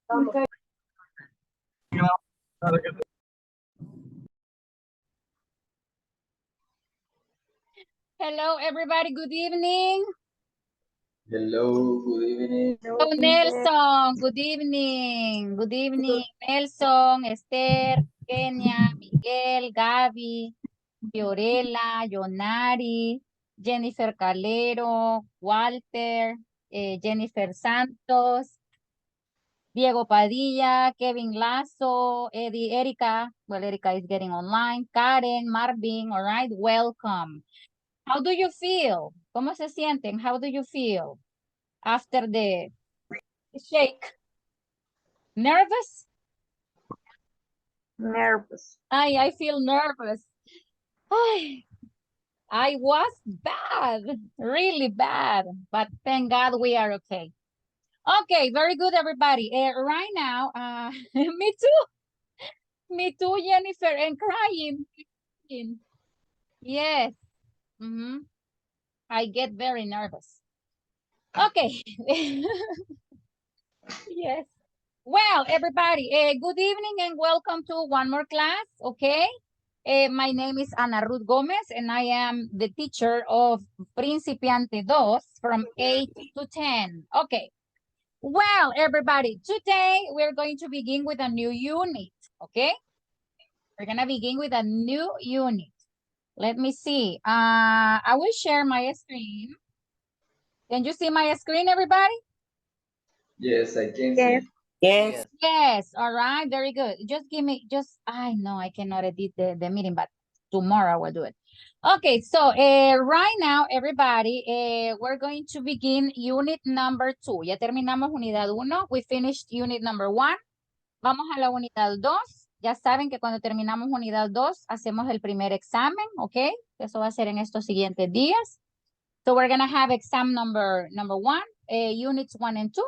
Hello, everybody. Good evening. Hello, good evening. Hello, Nelson. Good evening. Good evening, Nelson, Esther, Kenia, Miguel, Gaby, Fiorella, Yonari, Jennifer Calero, Walter, Jennifer Santos, Diego Padilla, Kevin Lazo, Eddie, Erika. Well, Erika is getting online. Karen, Marvin. All right, welcome. How do you feel? ¿Cómo se sienten? How do you feel after the shake? Nervous? Nervous. I feel nervous. I was bad, really bad, but thank God we are okay. Okay, very good, everybody. Right now, me too, Jennifer, and crying. Yes. I get very nervous. Okay. Yes. Well, everybody, good evening and welcome to one more class, okay? My name is Ana Ruth Gomez and I am the teacher of Principiante 2 from 8 to 10. Okay. Well, everybody, today we're going to begin with a new unit, okay? We're going to begin with a new unit. Let me see. I will share my screen. Can you see my screen, everybody? Yes, I can see. Yes. Yes, all right, very good. Just give me, I know I cannot edit the meeting, but tomorrow I will do it. Okay, so right now, everybody, we're going to begin unit number 2. Ya terminamos unidad 1. We finished unit number 1. Vamos a la unidad 2. Ya saben que cuando terminamos unidad 2, hacemos el primer examen, ¿ok? Eso va a ser en estos siguientes días. So we're going to have exam number 1, units 1 and 2.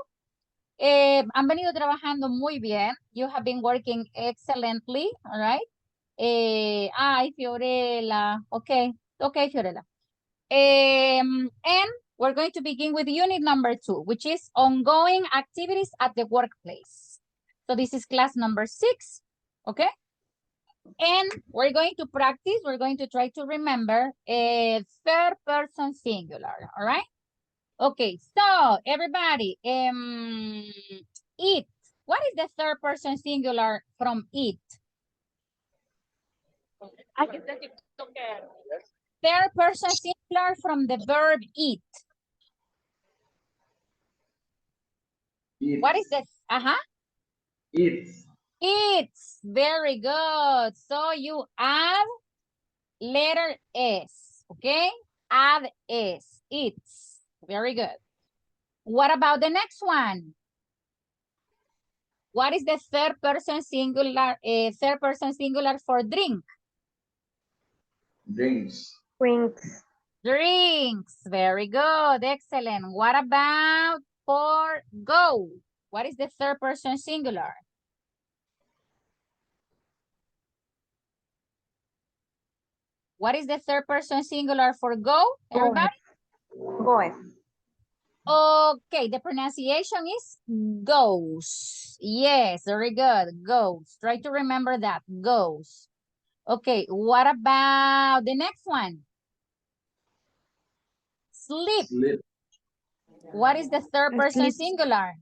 Han venido trabajando muy bien. You have been working excellently, all right? Ay, Fiorella. Okay, Fiorella. And we're going to begin with unit number 2, which is ongoing activities at the workplace. So this is class number 6, okay? And we're going to practice, we're going to try to remember a third person singular, all right? Okay, so everybody, eat. What is the third person singular from eat? Third person singular from the verb eat. Eats. What is the, Eats. Eats, very good. So you add letter S, okay? Add S, eats, very good. What about the next one? What is the third person singular for drink? Drinks. Drinks. Drinks, very good, excellent. What about for go? What is the third person singular? What is the third person singular for go, everybody? Goes. Okay, the pronunciation is goes. Yes, very good, goes. Try to remember that, goes. Okay, what about the next one? Sleep. Sleep. What is the third person Sleeps. singular?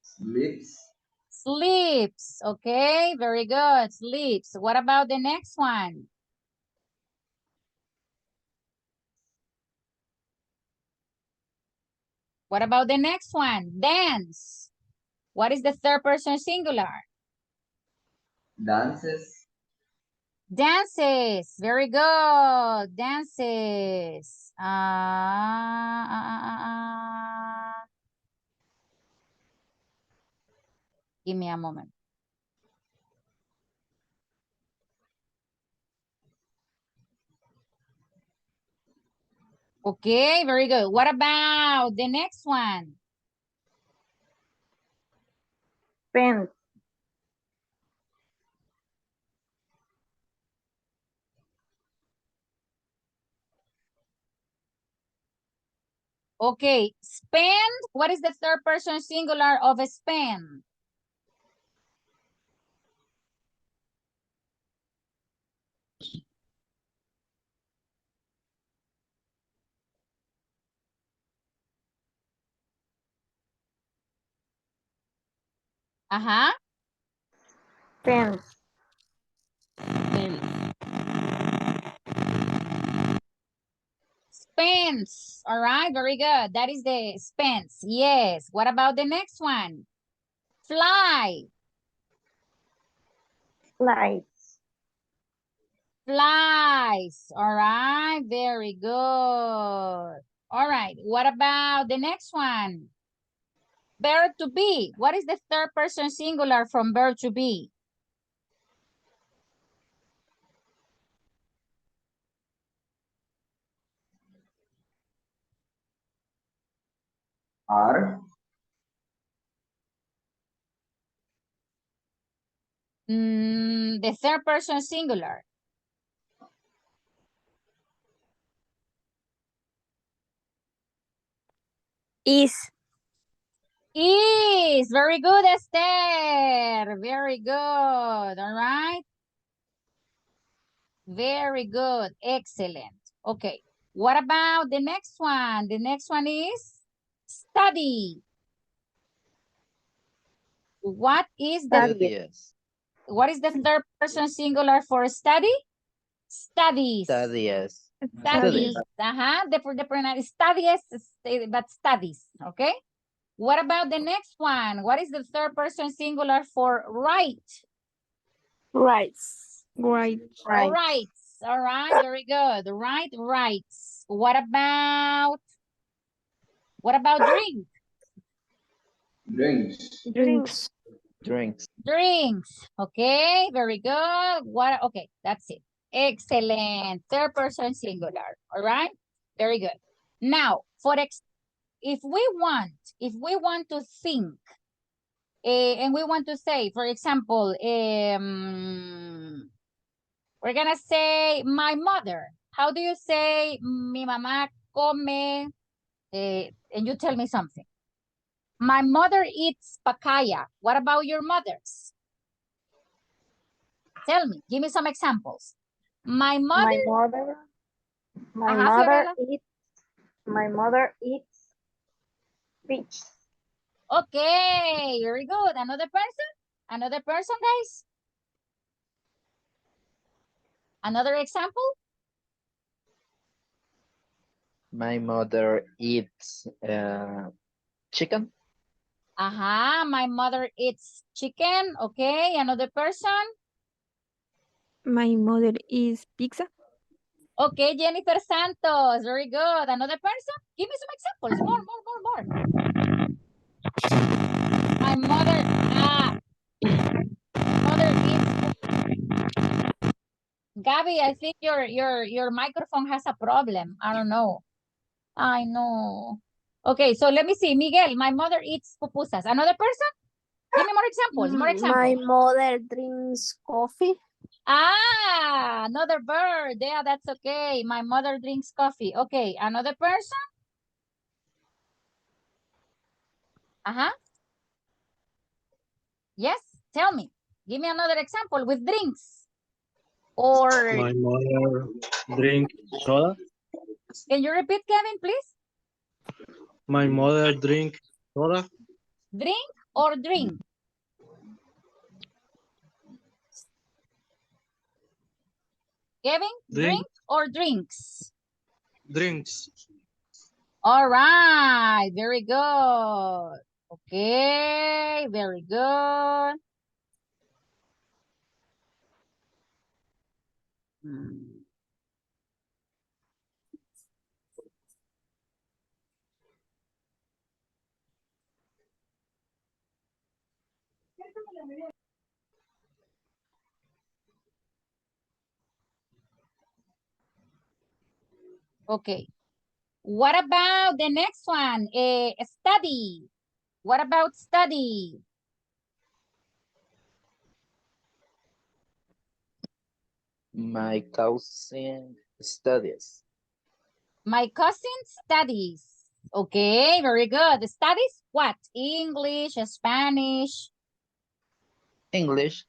Sleeps. Sleeps. Okay, very good. Sleeps. What about the next one? What about the next one? Dance. What is the third person singular? Dances. Dances. Very good. Dances. Give me a moment. Okay, very good. What about the next one? Spend. Okay, spend. What is the third person singular of spend? Ajá. Fence. Spends. All right, very good. That is the spends. Yes. What about the next one? Fly. Flights. Flies. All right, very good. All right, what about the next one? Verb to be. What is the third person singular from verb to be? Are. The third person singular. Is. Is. Very good, Esther. Very good. All right. Very good. Excellent. Okay. What about the next one? The next one is study. What is the Studies. what is the third person singular for study? Studies. Studies. Studies. The pronoun studies, but studies. Okay. What about the next one? What is the third person singular for write? Rights. Right. Right. Writes. All right. Very good. Right. Writes. What about drink? Drinks. Drinks. Drinks. Drinks. Okay. Very good. What? Okay. That's it. Excellent. Third person singular. All right. Very good. Now, if we want to think, and we want to say, for example, we're gonna say my mother. How do you say mi mamá come? And you tell me something. My mother eats papaya. What about your mothers? Tell me. Give me some examples. My mother. Fiorella. My mother eats fish. Okay, very good. Another person? Another person, guys? Another example? My mother eats chicken. My mother eats chicken. Okay, another person? My mother is pizza. Okay, Jennifer Santos. Very good. Another person? Give me some examples. More. My mother eats. Gabby, I think your microphone has a problem. I don't know. I know. Okay, so let me see. Miguel, my mother eats pupusas. Another person? Give me more examples. My mother drinks coffee. Another bird. Yeah, that's okay. My mother drinks coffee. Okay, another person? Yes, tell me. Give me another example with drinks. Or My mother drink soda. can you repeat, Kevin, please? My mother drink soda. Drink or drink? Kevin, drink or drinks? Drinks. All right, very good. Okay, very good. Okay. What about the next one? Study. What about study? My cousin studies. My cousin studies. Okay, very good. Studies what? English, Spanish? English.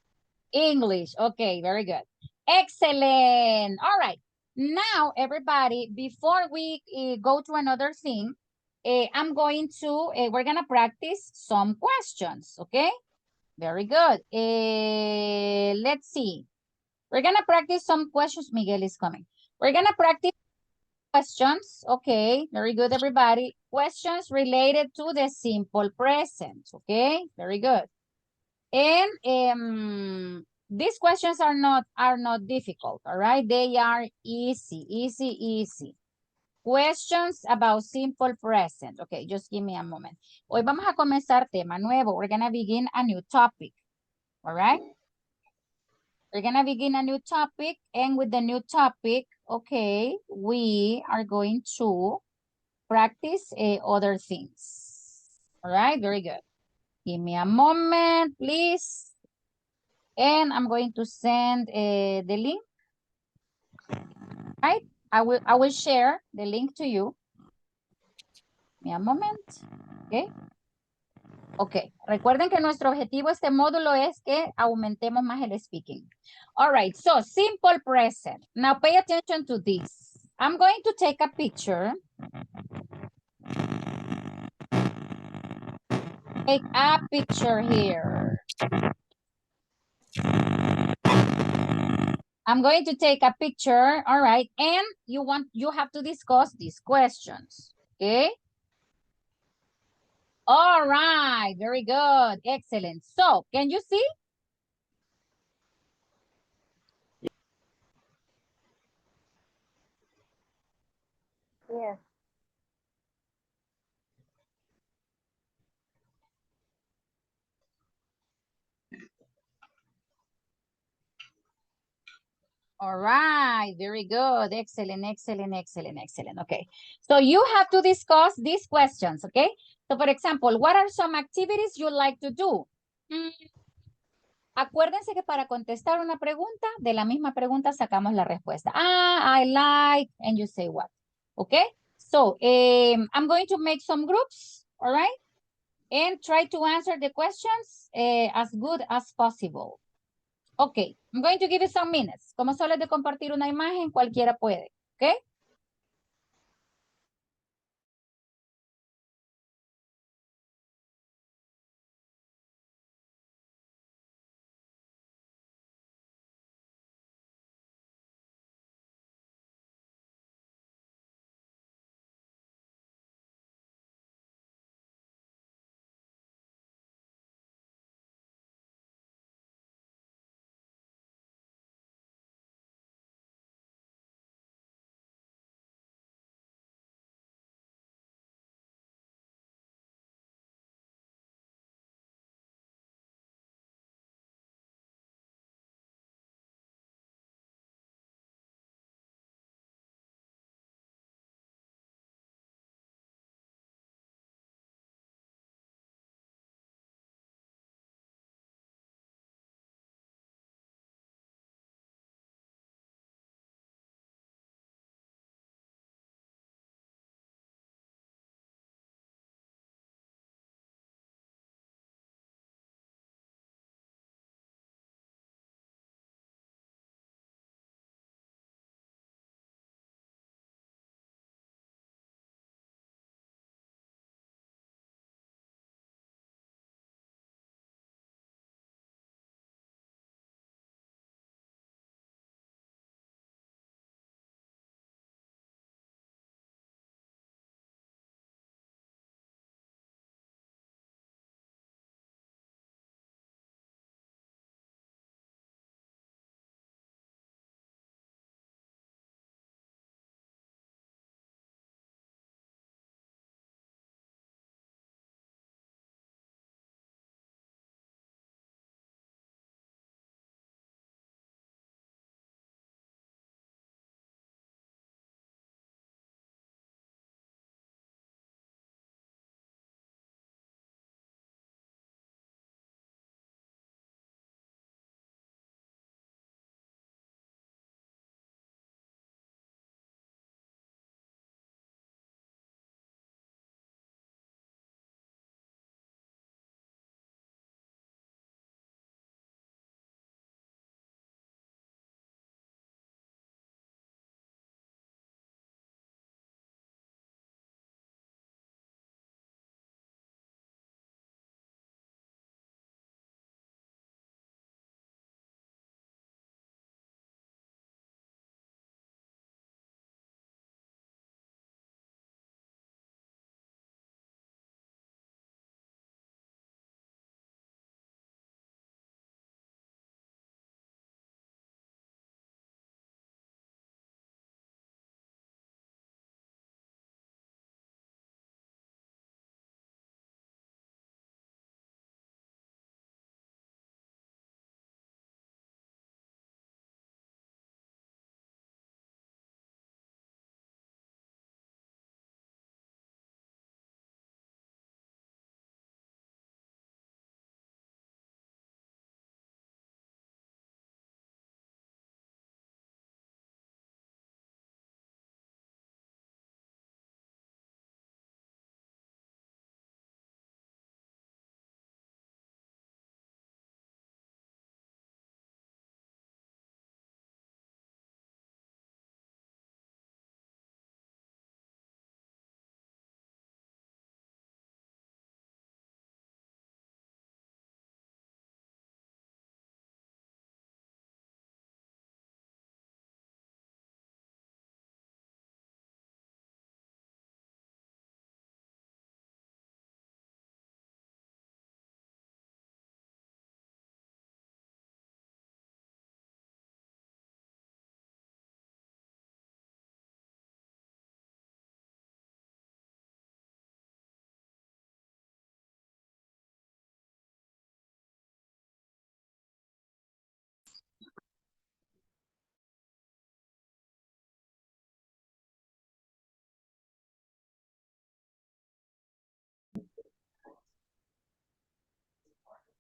English. Okay, very good. Excellent. All right. Now, everybody, before we go to another thing, we're going to practice some questions, okay? Very good. Let's see. We're gonna practice some questions. Miguel is coming. We're gonna practice questions. Okay, very good, everybody. Questions related to the simple present. Okay, very good. And these questions are not difficult. All right, they are easy. Questions about simple present. Okay, just give me a moment. Hoy vamos a comenzar tema nuevo. We're gonna begin a new topic. All right. We're gonna begin a new topic, and with the new topic, okay, we are going to practice other things. All right, very good. Give me a moment, please. And I'm going to send the link. Right? I will share the link to you. Give me a moment. Okay. Ok, recuerden que nuestro objetivo de este módulo es que aumentemos más el speaking. All right, so simple present. Now pay attention to this. I'm going to take a picture. Take a picture here. I'm going to take a picture, all right, and you have to discuss these questions, okay? All right, very good, excellent. So, can you see? Yes. All right, very good. Excellent. Okay. So you have to discuss these questions, okay? So for example, what are some activities you like to do? Acuérdense que para contestar una pregunta, de la misma pregunta sacamos la respuesta. I like, and you say what, okay? So I'm going to make some groups, all right? And try to answer the questions as good as possible. Ok, I'm going to give you some minutes. Como solo es de compartir una imagen, cualquiera puede. Ok.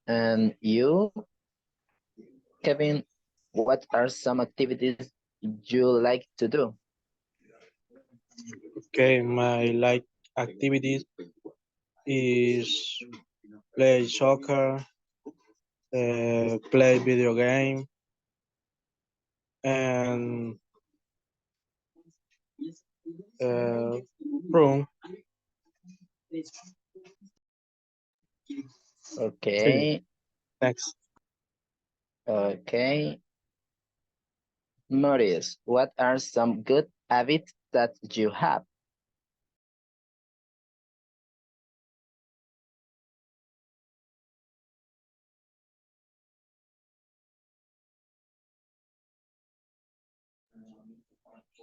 And you, Kevin, what are some activities you like to do? Okay, my like activities is play soccer, play video game, and room. Sí, Okay, next. okay. Maurice, what are some good habits that you have?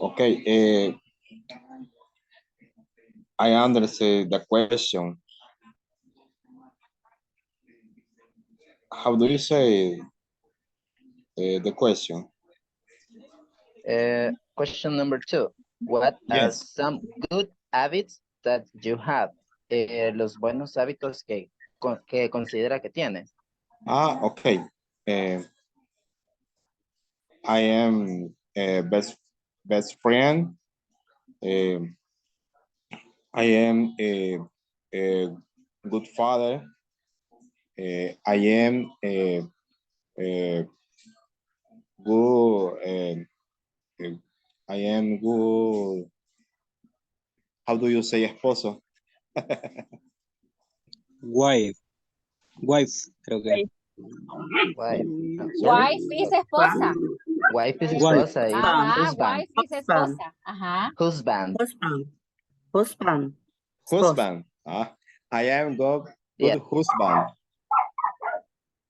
Okay, I understand the question. How do you say the question? Question number 2. What are Yes. some good habits that you have? Los buenos hábitos que considera que tienes. Okay. Uh, I am best friend. Um I am a good father. I am a good. Uh, I am good. How do you say esposo? Wife, wife, creo que. Wife. Sorry? Wife is esposa. Wife is Wife. esposa, is Ajá, husband. wife is esposa. Ajá. Husband. Husband. Spouse. Husband. I am good Yeah. husband.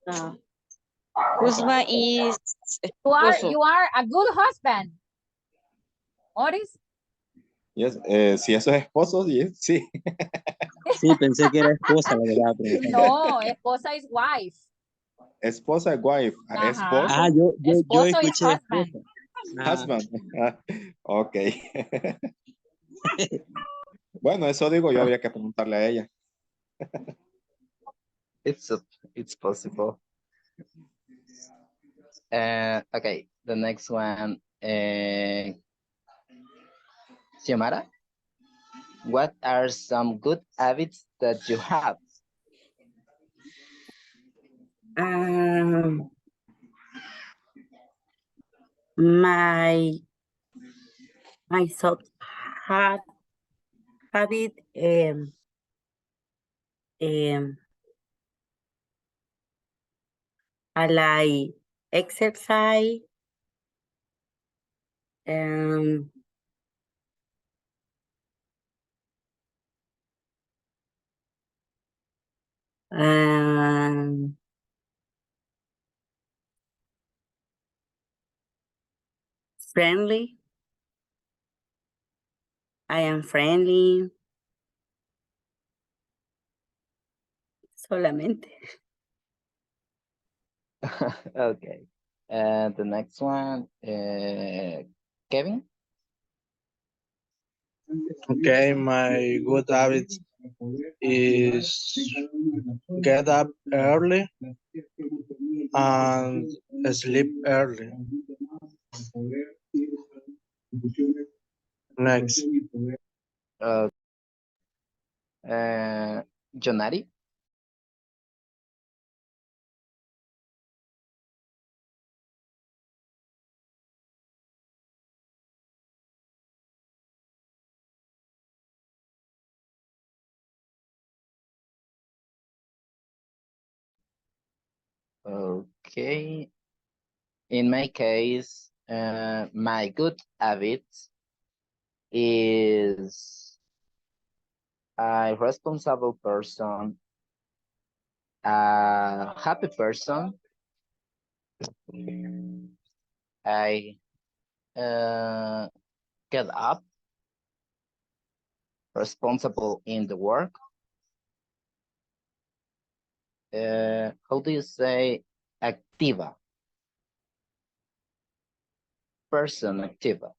Uh, husband is esposo. You are a good husband. Oris? Yes, si eso es esposo, yes, sí. Sí, pensé que era esposa la que estaba preguntando. No, esposa is wife. Esposa, wife. Ajá. Ah, Esposo, yo Esposo is escuché husband. esposa. Ah, husband. Ok. Bueno, eso digo yo, habría que preguntarle a ella. It's it's possible. Okay, the next one. Xiomara, what are some good habits that you have? Um, my thought have habit um I like exercise um and friendly. I am friendly. Solamente. Okay. And the next one, Kevin. okay, my good habit is get up early and sleep early. Next. Uh, Jonari. Okay. In my case, my good habit is a responsible person, a happy person. I get up, responsible in the work. How do you say activa? Person activa.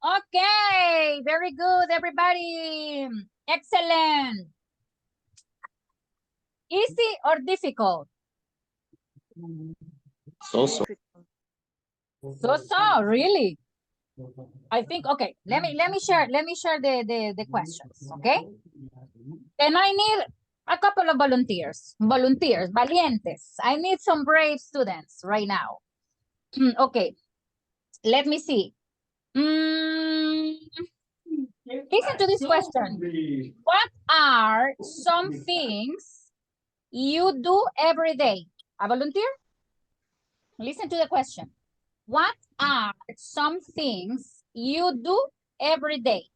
Okay, very good, everybody. Excellent. Easy or difficult? So. So, really? I think, okay, let me share the questions, okay? And I need a couple of volunteers, valientes. I need some brave students right now. Okay, let me see. Listen to this question. What are some things you do every day? A volunteer? Listen to the question. What are some things you do every day?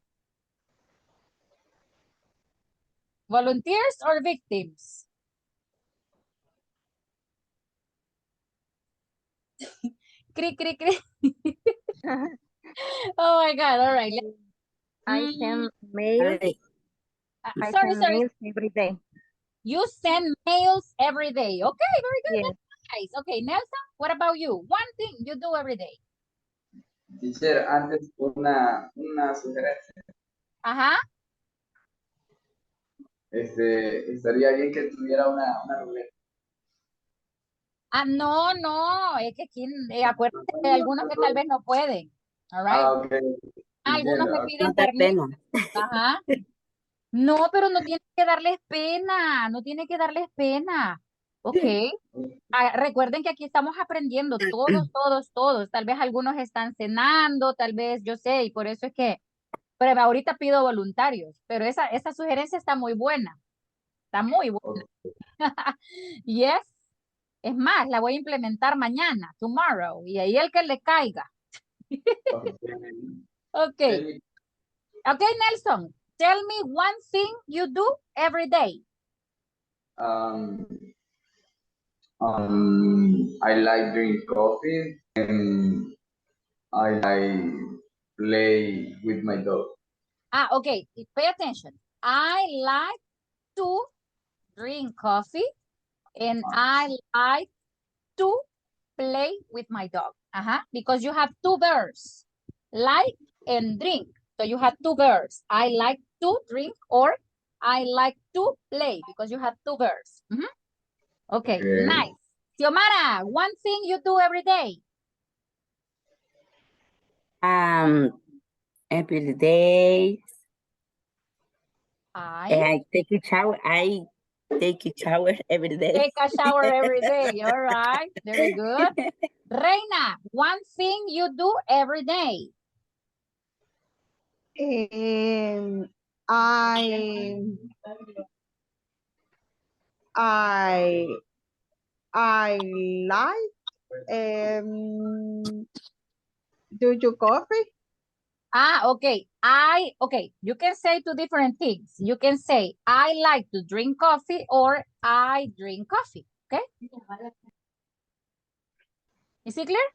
Volunteers or victims? Crick, crick, crick. Oh my God, all right. I send mail. I, I Sorry. send mails every day. You send mails every day. Okay, very good. Yes. That's nice. Okay, Nelson, what about you? One thing you do every day. Teacher, antes una sugerencia. Ajá. Estaría bien que tuviera una ruleta. Ah, no, es que aquí, acuérdate que hay algunos que tal vez no pueden. All right. Ah, ok. Algunos me Entiendo. piden no da permiso. pena. Ajá. No, pero no tiene que darles pena, no tiene que darles pena. Ok. Ah, recuerden que aquí estamos aprendiendo todos. Tal vez algunos están cenando, tal vez yo sé, y por eso es que, pero ahorita pido voluntarios, pero esa sugerencia está muy buena. Está muy buena. Yes. Es más, la voy a implementar mañana, tomorrow, y ahí el que le caiga. Okay. Okay, Nelson, tell me one thing you do every day. I like drink coffee and I like play with my dog. Ah, okay, pay attention. I like to drink coffee and I like to play with my dog. Because you have two verbs, like and drink. So you have two verbs. I like to drink or I like to play because you have two verbs. Okay, nice. Xiomara, one thing you do every day. Every day I I take a shower. I take a shower every day. take a shower every day. All right, very good. Reina, one thing you do every day. I like do you coffee? Okay. Okay, you can say two different things. You can say, I like to drink coffee or I drink coffee, okay? Is it clear?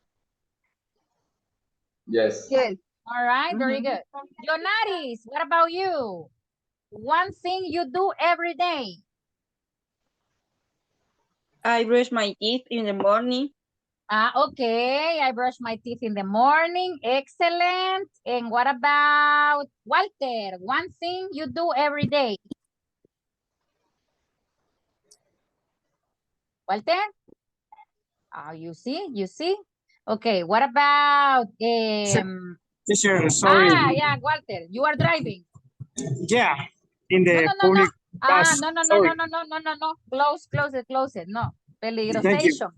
Yes. Yes. All right, very good. Jonaris, what about you? One thing you do every day. I brush my teeth in the morning. Okay, I brush my teeth in the morning. Excellent. And what about Walter? One thing you do every day. Walter? You see? Okay, what about Teacher, sorry. yeah, Walter, you are driving. Yeah, in the No. public bus. No. Sorry. No. Close it. No. Thank you. Peligrosation.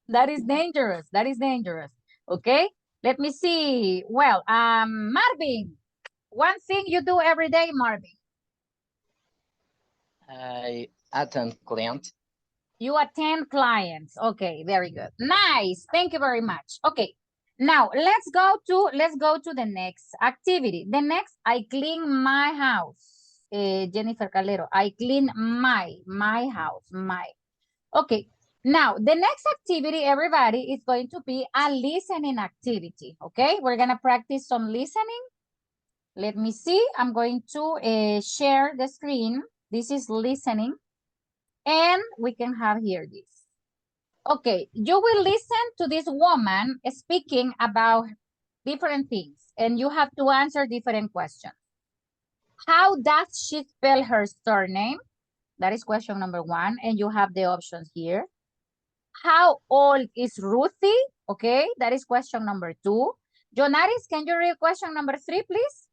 That is dangerous. Okay, let me see. Well, Marvin, one thing you do every day, Marvin. I attend client. You attend clients. Okay, very good. Nice. Thank you very much. Okay. Now let's go to the next activity. The next, I clean my house. Jennifer Calero, I clean my house. Okay. Now, the next activity, everybody, is going to be a listening activity, okay? We're gonna practice some listening. Let me see, I'm going to share the screen. This is listening, and we can have here this. Okay, you will listen to this woman speaking about different things, and you have to answer different questions. How does she spell her surname? That is question number 1, and you have the options here. How old is Ruthie? Okay, that is question number 2. Jonaris, can you read question number 3, please?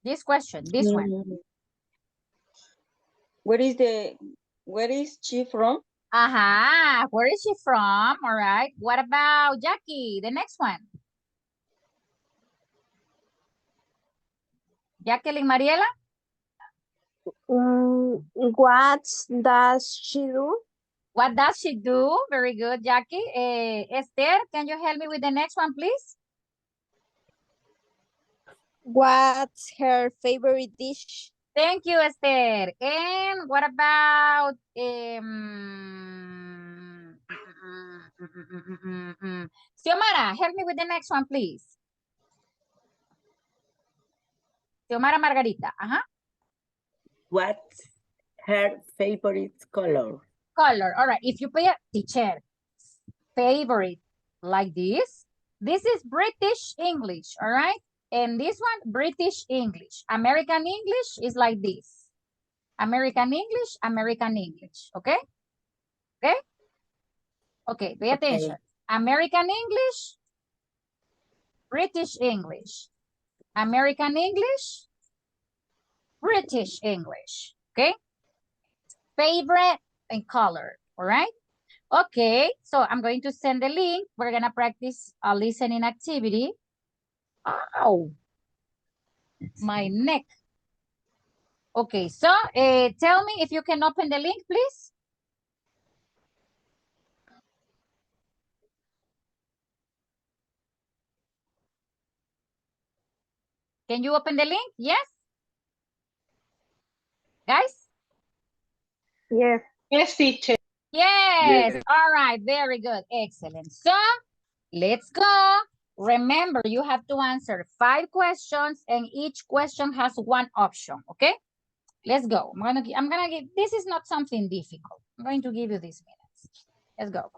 This question, this one. Where is she from? Aha, where is she from? All right. What about Jackie? The next one. Jacqueline Mariela? What does she do? What does she do? Very good, Jackie. Esther, can you help me with the next one, please? What's her favorite dish? Thank you, Esther. And what about Xiomara, help me with the next one, please. Xiomara Margarita. What's her favorite color? Color. All right. If you pay a teacher favorite like this is British English. All right. And this one, British English. American English is like this. American English, American English. Okay? Okay? Okay, pay attention. American English, British English. American English, British English. Okay? Favorite and color. All right? Okay, so I'm going to send the link. We're going to practice a listening activity. Ow! My neck. Okay, so tell me if you can open the link, please. Can you open the link? Yes? Guys? Yes. Yes, teacher. Yes. Yes. All right, very good. Excellent. So let's go. Remember, you have to answer 5 questions and each question has 1 option, okay? Let's go. I'm gonna give, this is not something difficult. I'm going to give you these minutes. Let's go.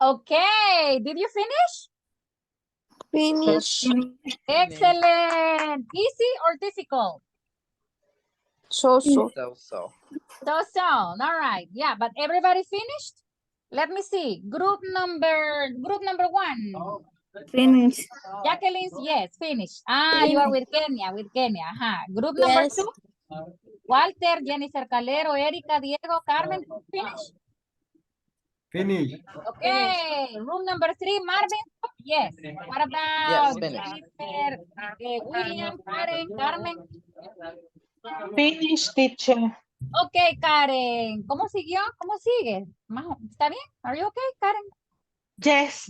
Okay, did you finish? Finish. Excellent. Easy or difficult? So. So. So. All right. Yeah, but everybody finished? Let me see. Group number 1. Finish. Jacqueline's, yes, finish. You are with Kenya, Group number Yes. 2. Walter, Jennifer Calero, Erika, Diego, Carmen, finish? Finish. Okay. Room number 3, Marvin, yes. What about Jennifer, William, Karen, Carmen? Finish, teacher. Okay, Karen. ¿Cómo siguió? ¿Cómo sigue? ¿Está bien? Are you okay, Karen? Yes.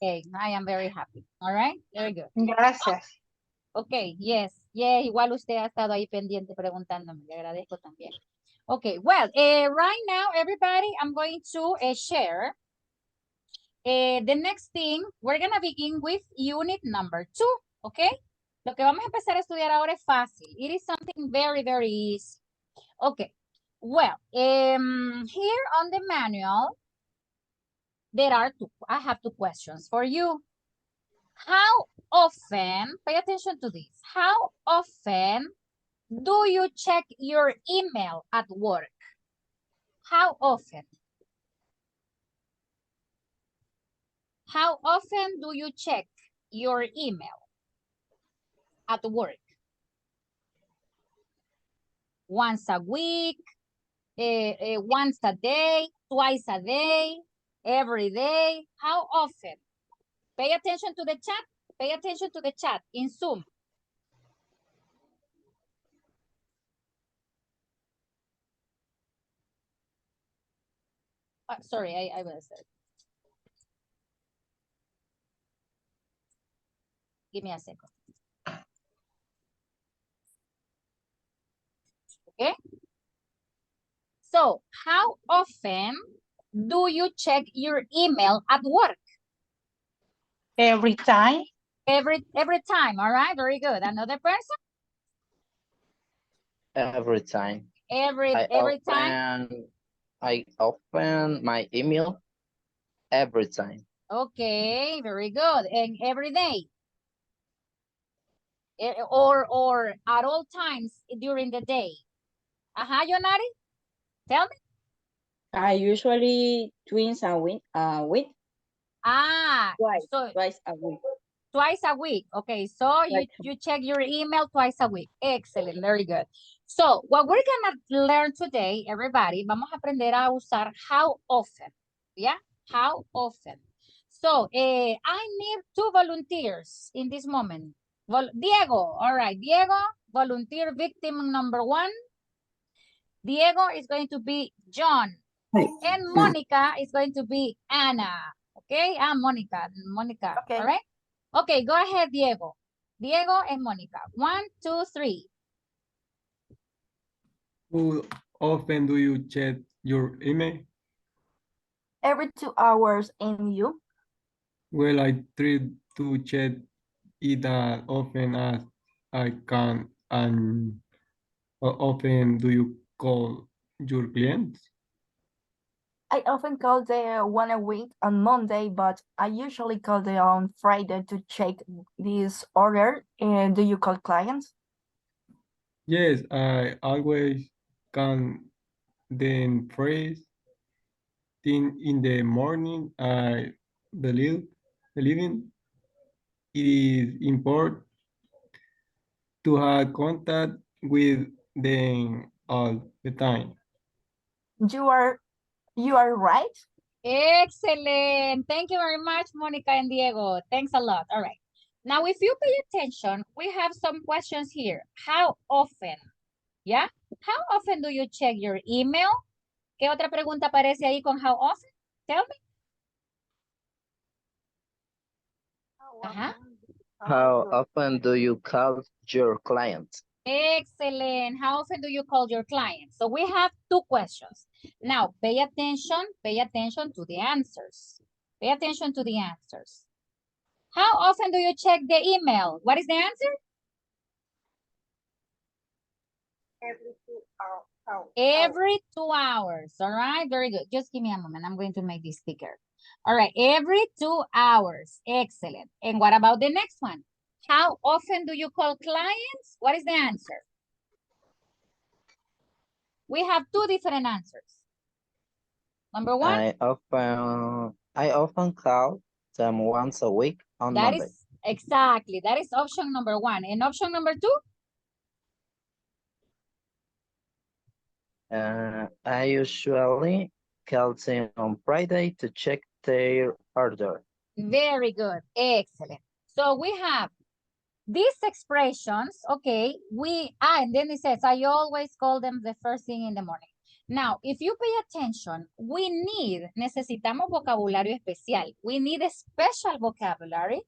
Okay, I am very happy. All right, very good. Gracias. Okay, yes. Igual usted ha estado ahí pendiente preguntándome. Le agradezco también. Okay, well, right now, everybody, I'm going to share the next thing. We're going to begin with unit number 2, okay? Lo que vamos a empezar a estudiar ahora es fácil. It is something very, very easy. Okay, well, here on the manual, I have 2 questions for you. How often, pay attention to this, how often do you check your email at work? How often? How often do you check your email at work? Once a week, once a day, twice a day, every day? How often? Pay attention to the chat. Pay attention to the chat in Zoom. Sorry, I will say. Give me a second. Okay. So, how often do you check your email at work? Every time. Every time. All right. Very good. Another person? Every time. Every time. I open my email every time. Okay. Very good. And every day? Or at all times during the day? Yonari? Tell me. I usually twice a week. Twice a week. Twice a week. Okay, so you check your email twice a week. Excellent, very good. So what we're gonna learn today, everybody, vamos a aprender a usar how often. Yeah, how often. So I need 2 volunteers in this moment. Diego, all right, Diego, volunteer victim number 1. Diego is going to be John. And Monica is going to be Anna. Okay, Monica, okay. All right? Okay, go ahead, Diego. Diego and Monica. 1, 2, 3. How often do you check your email? Every 2 hours. And you? Well, I try to check it as often as I can. And how often do you call your clients? I often call them 1 a week on Monday, but I usually call them on Friday to check this order. And do you call clients? Yes, I always can. Then first thing in the morning, I believing it is important to have contact with them all the time. You are right. Excellent. Thank you very much, Monica and Diego. Thanks a lot. All right. Now, if you pay attention, we have some questions here. How often? Yeah? How often do you check your email? ¿Qué otra pregunta aparece ahí con how often? Tell me. How often do you call your clients? Excellent. How often do you call your clients? So we have 2 questions. Now, pay attention to the answers. Pay attention to the answers. How often do you check the email? What is the answer? Every 2 hours. Every 2 hours. All right, very good. Just give me a moment. I'm going to make this sticker. All right, every 2 hours. Excellent. And what about the next one? How often do you call clients? What is the answer? We have two different answers. Number one. I often call them once a week on That Monday. is exactly, that is option number one. And option number two? I usually call them on Friday to check their order. Very good, excellent. So we have these expressions, okay, and then it says, I always call them the first thing in the morning. Now, if you pay attention, necesitamos vocabulario especial. We need a special vocabulary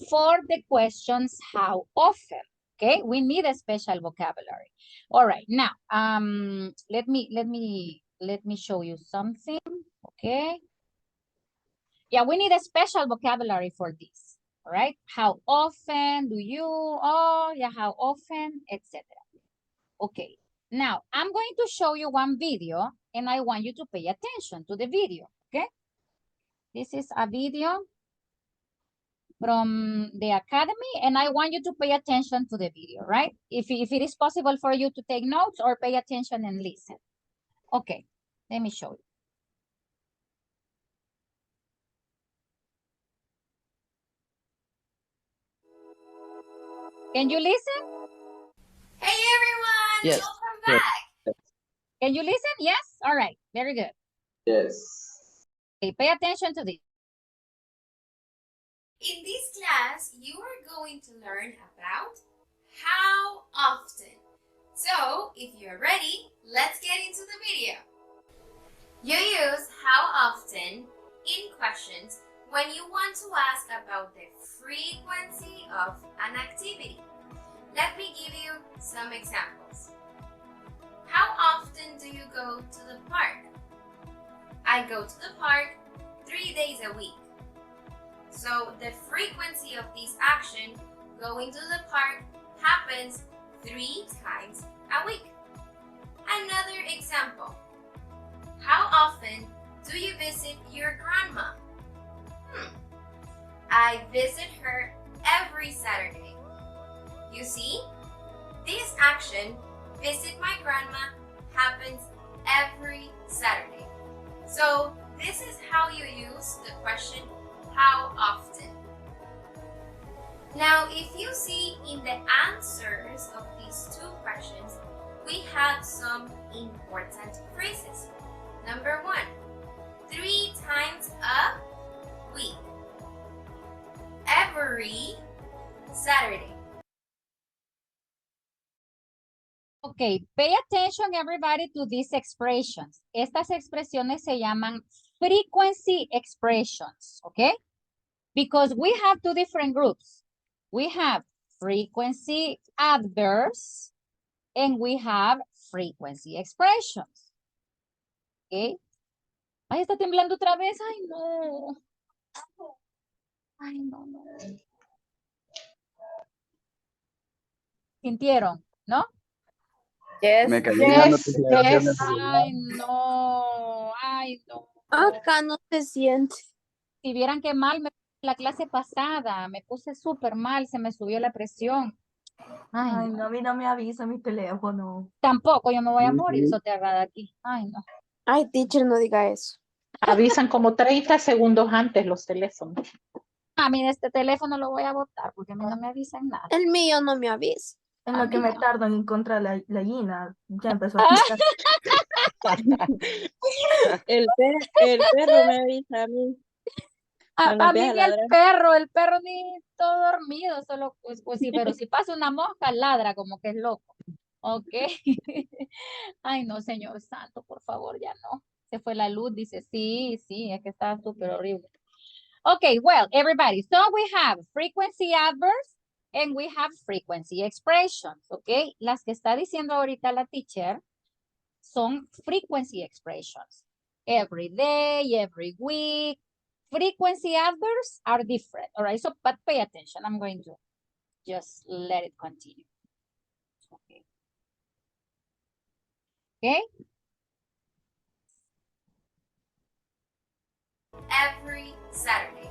for the questions, how often, okay? We need a special vocabulary. All right, now, let me show you something, okay? Yeah, we need a special vocabulary for this. All right, how often do you, oh yeah, how often, etc. Okay, now I'm going to show you one video and I want you to pay attention to the video, okay? This is a video from the academy and I want you to pay attention to the video, right? If it is possible for you to take notes or pay attention and listen. Okay, let me show you. Can you listen? Hey everyone, Yes. welcome Yes. back. Can you listen? Yes? All right, very good. Yes. Okay, pay attention to this. In this class, you are going to learn about how often. So, if you're ready, let's get into the video. You use how often in questions when you want to ask about the frequency of an activity. Let me give you some examples. How often do you go to the park? I go to the park 3 days a week. So the frequency of this action, going to the park, happens 3 times a week. Another example. How often do you visit your grandma? I visit her every Saturday. You see, this action, visit my grandma, happens every Saturday. So this is how you use the question, how often? Now, if you see in the answers of these two questions, we have some important phrases. Number 1, 3 times a week. Every Saturday. Okay, pay attention everybody to these expressions. Estas expresiones se llaman frequency expressions, okay? Because we have two different groups. We have frequency adverbs and we have frequency expressions. Okay? Ay, está temblando otra vez. Ay, no. Ay, no, no. ¿Sintieron? ¿No? Yes. Me cayó una notificación de Ay, no. Ay, no. Acá no se siente. Si vieran qué mal me puse la clase pasada, me puse súper mal, se me subió la presión. Ay, Ay, no. no, a mí no me avisa mi teléfono. Tampoco, yo me voy a morir soterrada aquí. Ay, no. Ay, teacher, no diga eso. Avisan como 30 segundos antes los teléfonos. A mí este teléfono lo voy a botar porque a mí no me avisan nada. El mío no me avisa. En A lo que mí me no. tardo en encontrar la Gina, ya empezó a picar. El perro me avisa a mí. Cuando A mí empieza ni a el perro ni todo dormido, solo pues sí, pero si pasa una mosca, ladra como que es loco. Ok. Ay, no, Señor Santo, por favor, ya no. Se fue la luz, dice, sí, es que está súper horrible. Okay, well, everybody, so we have frequency adverbs and we have frequency expressions, okay? Las que está diciendo ahorita la teacher son frequency expressions. Every day, every week. Frequency adverbs are different, all right? So, but pay attention. I'm going to just let it continue. Okay. Okay? every Saturday.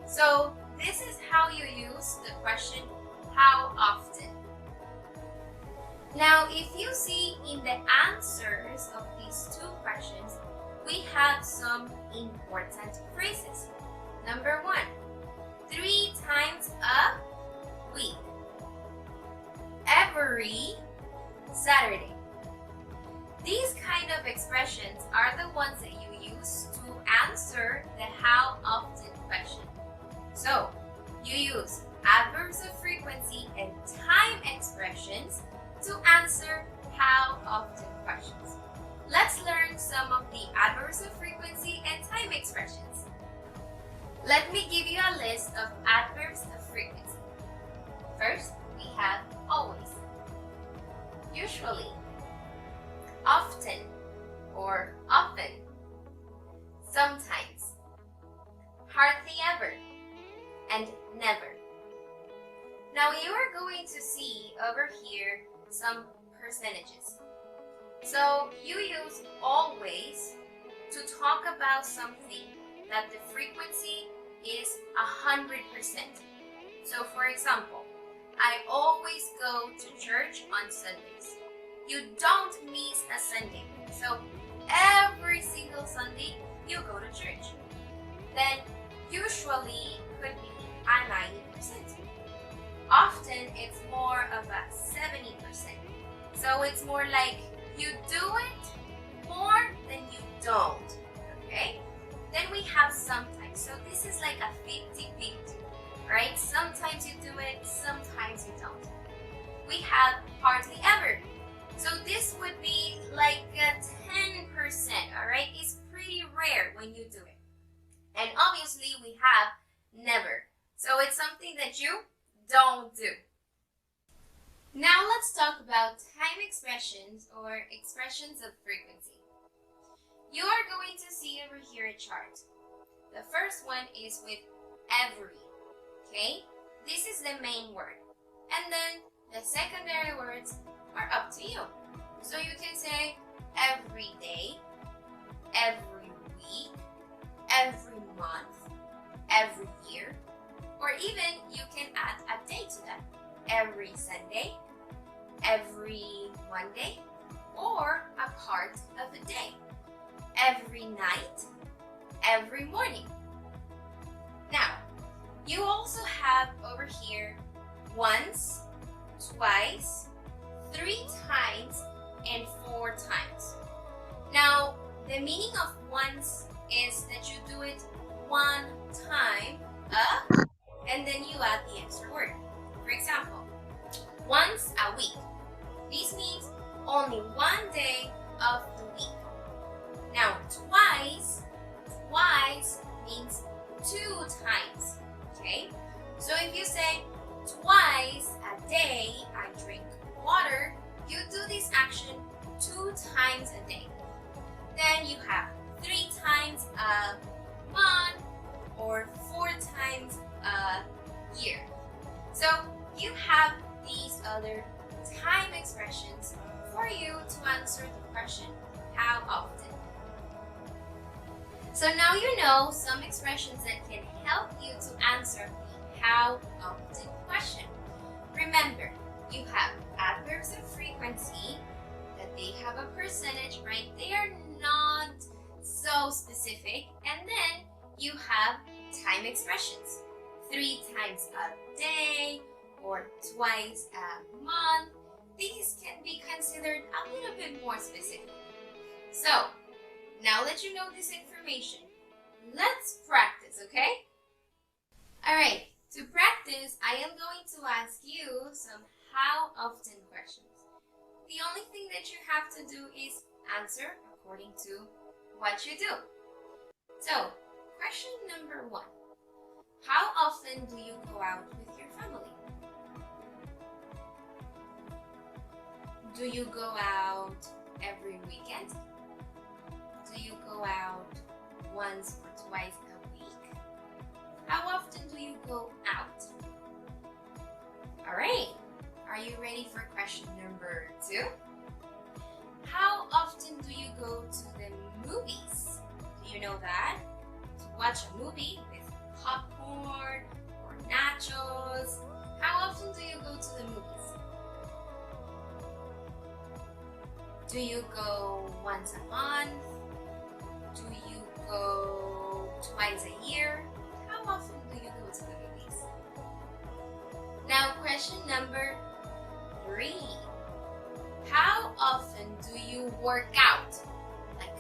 So this is how you use the question, how often? Now, if you see in the answers of these two questions, we have some important phrases. Number 1, 3 times a week. Every Saturday. These kind of expressions are the ones that you use to answer the how often question. So, you use adverbs of frequency and time expressions to answer how often questions. Let's learn some of the adverbs of frequency and time expressions. Let me give you a list of adverbs of frequency. First, we have always, usually, often or often, sometimes, hardly ever, and never. Now you are going to see over here some percentages. So you use always to talk about something that the frequency is 100%. So for example, I always go to church on Sundays. You don't miss a Sunday. So every single Sunday you go to church. Then usually could be a 90%. Often it's more of a 70%. So it's more like you do it more than you don't. Okay? Then we have sometimes. So this is like a 50-50, right? Sometimes you do it, sometimes you don't. We have hardly ever. So this would be like a 10%, alright? It's pretty rare when you do it. And obviously we have never. So it's something that you don't do. Now let's talk about time expressions or expressions of frequency. You are going to see over here a chart. The first one is with every, okay? This is the main word. And then the secondary words are up to you. So you can say every day, every week, every month, every year, or even you can add a day to that. Every Sunday, every Monday, or a part of a day. Every night, every morning. Now, you also have over here once, twice, 3 times, and 4 times. Now, the meaning of once is that you do it 1 time, and then you add the extra word. For example, once a week. This means only 1 day of the week. Now, twice means 2 times, okay? So if you say twice a day I drink water, you do this action 2 times a day. Then you have 3 times a month or 4 times a year. So you have these other time expressions for you to answer the question, how often? So now you know some expressions that can help you to answer the how often question. Remember, you have adverbs of frequency, that they have a percentage, right? They are not so specific. And then you have time expressions. 3 times a day or twice a month. These can be considered a little bit more specific. So, now that you know this information, let's practice, okay? Alright, to practice, I am going to ask you some how often questions. The only thing that you have to do is answer according to what you do. So, question number 1. How often do you go out with your family? Do you go out every weekend? Do you go out once or twice a week? How often do you go out? Alright, are you ready for question number 2? How often do you go to the movies? Do you know that? watch a movie with popcorn or nachos? How often do you go to the movies? Do you go once a month? Do you go twice a year? How often do you go to the movies? Now, question number 3. How often do you work out? Like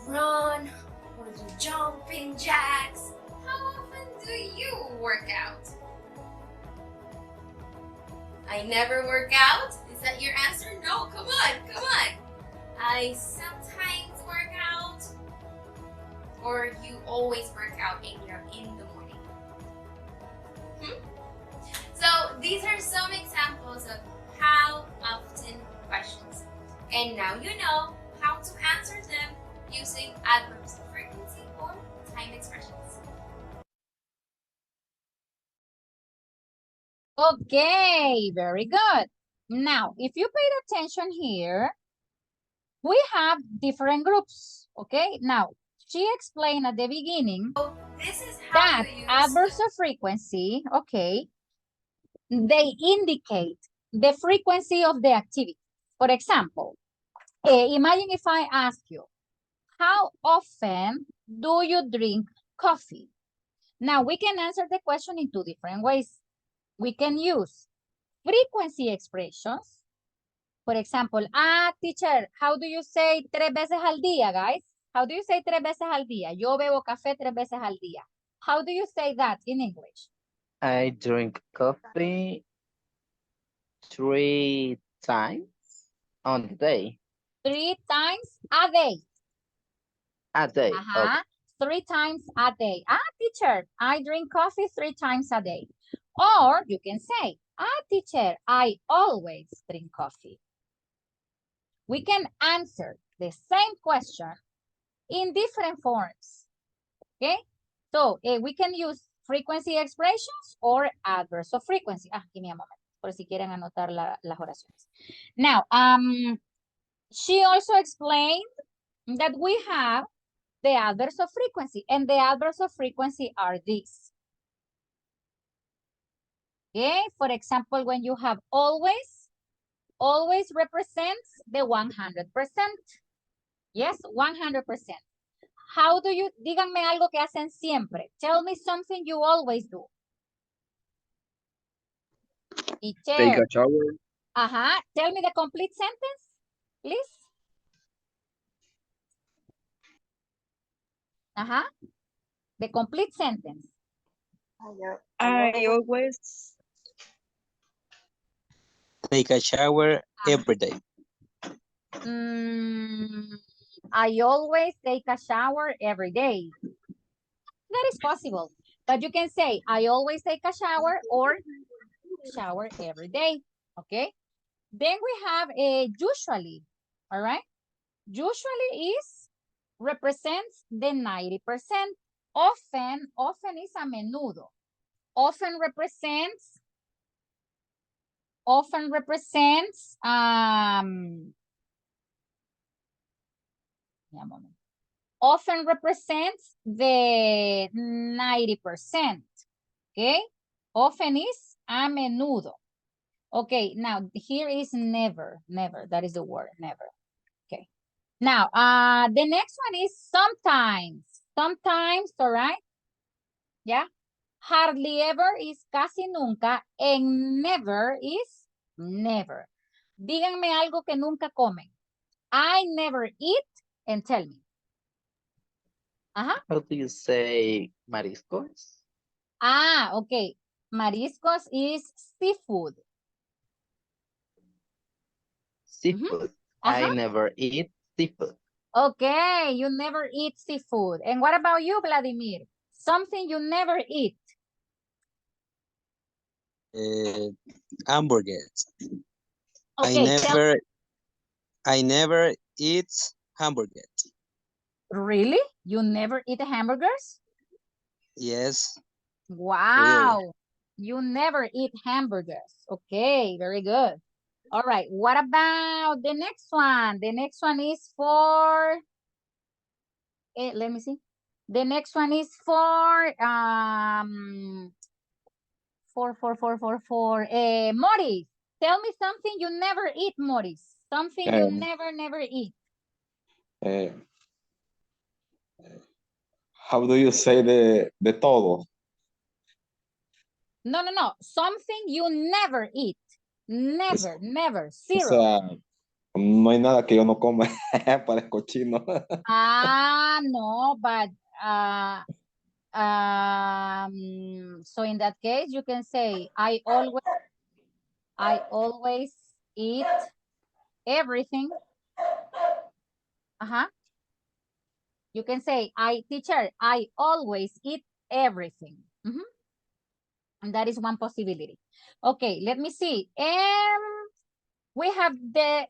run or do jumping jacks? How often do you work out? I never work out? Is that your answer? No, come on, come on. I sometimes work out. Or you always work out and you're in the morning? So these are some examples of how often questions. And now you know how to answer them using adverbs of frequency or time expressions. Okay, very good. Now, if you paid attention here, we have different groups, okay? Now, she explained at the beginning This is how that you use adverbs of frequency, okay, they indicate the frequency of the activity. For example, imagine if I ask you, how often do you drink coffee? Now, we can answer the question in 2 different ways. We can use frequency expressions. For example, teacher, how do you say 3 veces al día, guys? How do you say 3 veces al día? Yo bebo café 3 veces al día. How do you say that in English? I drink coffee 3 times on the day. 3 times a day. A day. Okay. 3 times a day. Teacher, I drink coffee 3 times a day. Or you can say, teacher, I always drink coffee. We can answer the same question in different forms. Okay? So we can use frequency expressions or adverbs of frequency. Give me a moment, por si quieren anotar las oraciones. Now, she also explained that we have the adverbs of frequency, and the adverbs of frequency are these. Okay, for example, when you have always represents the 100%. Yes, 100%. How do you, díganme algo que hacen siempre. Tell me something you always do. Teacher. Take a shower. Tell me the complete sentence, please. The complete sentence. I always Take a shower every day. I always take a shower every day. That is possible. But you can say, I always take a shower or shower every day. Okay. Then we have a usually. All right. Usually represents the 90%. Often is a menudo. Often represents often represents the 90%. Okay. Often is a menudo. Okay, now here is never. That is the word, never. Okay. Now, the next one is sometimes. Sometimes, all right? Yeah. Hardly ever is casi nunca, and never is never. Díganme algo que nunca comen. I never eat, and tell me. How do you say mariscos? Okay. Mariscos is seafood. Seafood. I never eat seafood. Okay, you never eat seafood. And what about you, Vladimir? Something you never eat. Hamburgers. Okay, I never eat hamburgers. Really? You never eat hamburgers? Yes. Wow. Really. You never eat hamburgers. Okay, very good. All right, what about the next one? The next one is for, let me see. The next one is for Morris. Tell me something you never eat, Morris. Something you never eat. How do you say the todo? No. Something you never eat. Never, O zero. sea, no hay nada que yo no coma. Parezco chino. No, but so in that case, you can say, I always eat everything. You can say, teacher, I always eat everything. And that is one possibility. Okay, let me see. We have the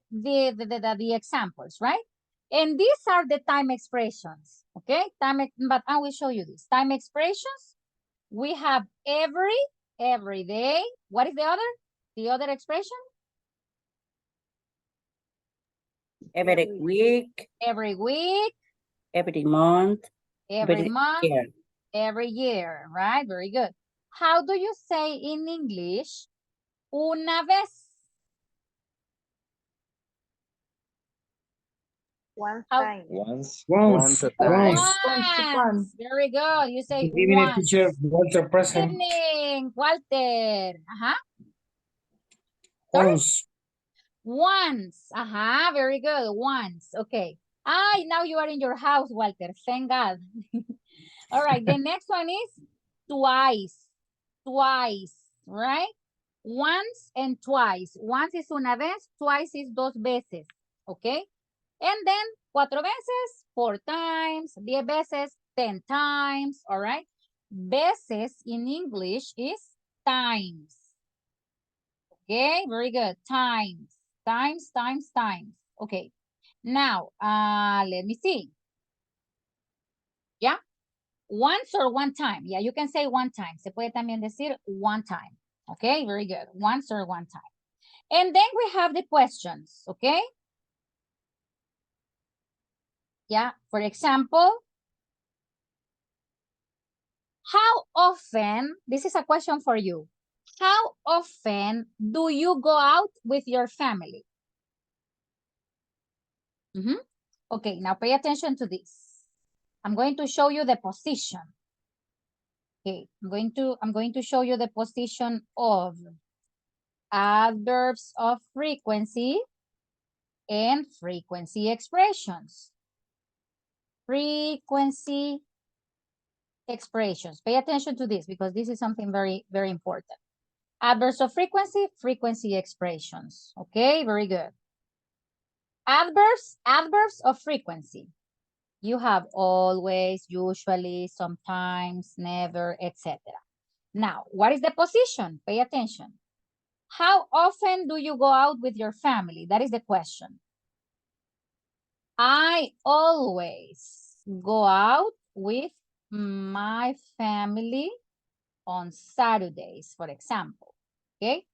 examples, right? And these are the time expressions, okay? But I will show you this. Time expressions, we have every day. What is the other? The other expression? Every week. Every week. Every month. Every month. Year. Every year, right? Very good. How do you say in English, una vez? One How? time. Once. Once a time. Once. Very good. You say Good evening, once. teacher. Walter Good present. evening, Walter. Once. Once. Very good. Once. Okay. Now you are in your house, Walter. Thank God. All right. The next one is twice. Twice, right? Once and twice. Once is una vez, twice is dos veces. Okay. And then, cuatro veces, 4 times, 10 veces, 10 times, all right? Veces in English is times. Okay, very good. Times. Okay. Now, let me see. Yeah? Once or one time. Yeah, you can say one time. Se puede también decir one time. Okay, very good. Once or one time. And then we have the questions, okay? Yeah, for example, how often, this is a question for you. How often do you go out with your family? Okay, now pay attention to this. I'm going to show you the position. Okay, I'm going to show you the position of adverbs of frequency and frequency expressions. Frequency expressions. Pay attention to this because this is something very, very important. Adverbs of frequency, frequency expressions. Okay, very good. Adverbs of frequency. You have always, usually, sometimes, never, etc. Now, what is the position? Pay attention. How often do you go out with your family? That is the question. I always go out with my family on Saturdays, for example. Okay?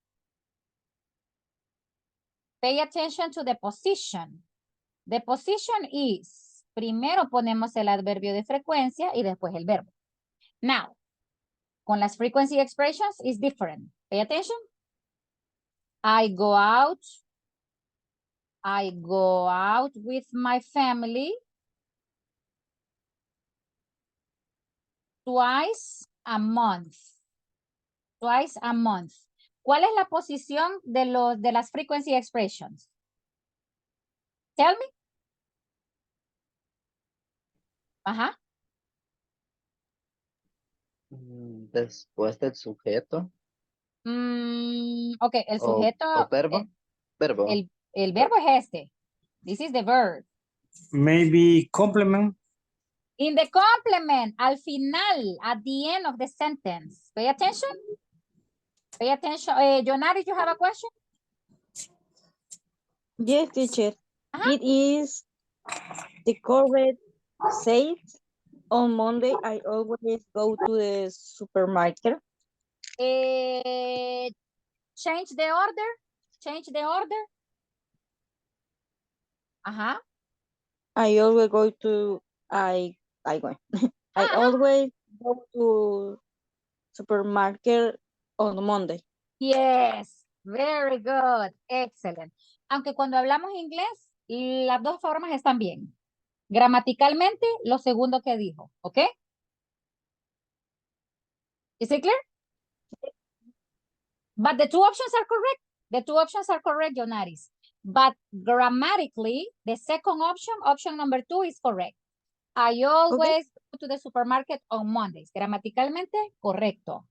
Pay attention to the position. The position is, primero ponemos el adverbio de frecuencia y después el verbo. Now, con las frequency expressions is different. Pay attention. I go out with my family twice a month. Twice a month. ¿Cuál es la posición de las frequency expressions? Tell me. Después del sujeto. Ok, el sujeto. O verbo. Verbo. El verbo es este. This is the verb. Maybe complement. In the complement, al final, at the end of the sentence. Pay attention. Pay attention. Jonari, you have a question? Yes, teacher. It is the correct say. On Monday, I always go to the supermarket. Change the order. Change the order. I always go to, I go. I always go to supermarket on Monday. Yes, very good, excellent. Aunque cuando hablamos inglés, las dos formas están bien. Gramaticalmente, lo segundo que dijo, ¿ok? Is it clear? But the two options are correct. The two options are correct, Jonaris. But grammatically, the second option, option number 2 is correct. I always go to the supermarket on Mondays. Gramaticalmente, correcto.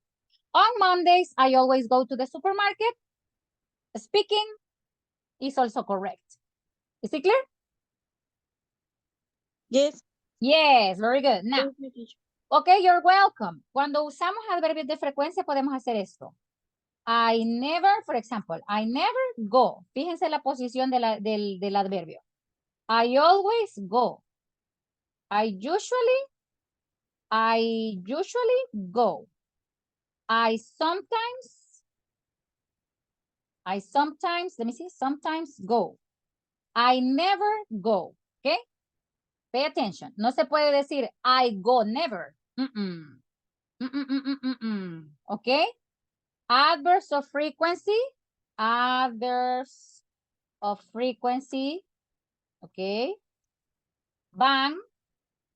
On Mondays, I always go to the supermarket. Speaking is also correct. Is it clear? Yes. Yes, very good. Now, okay, you're welcome. Cuando usamos adverbios de frecuencia, podemos hacer esto. I never, for example, I never go. Fíjense la posición del adverbio. I always go. I usually go. I sometimes, let me see, sometimes go. I never go, okay? Pay attention. No se puede decir I go never. Okay? Adverbs of frequency, okay? Van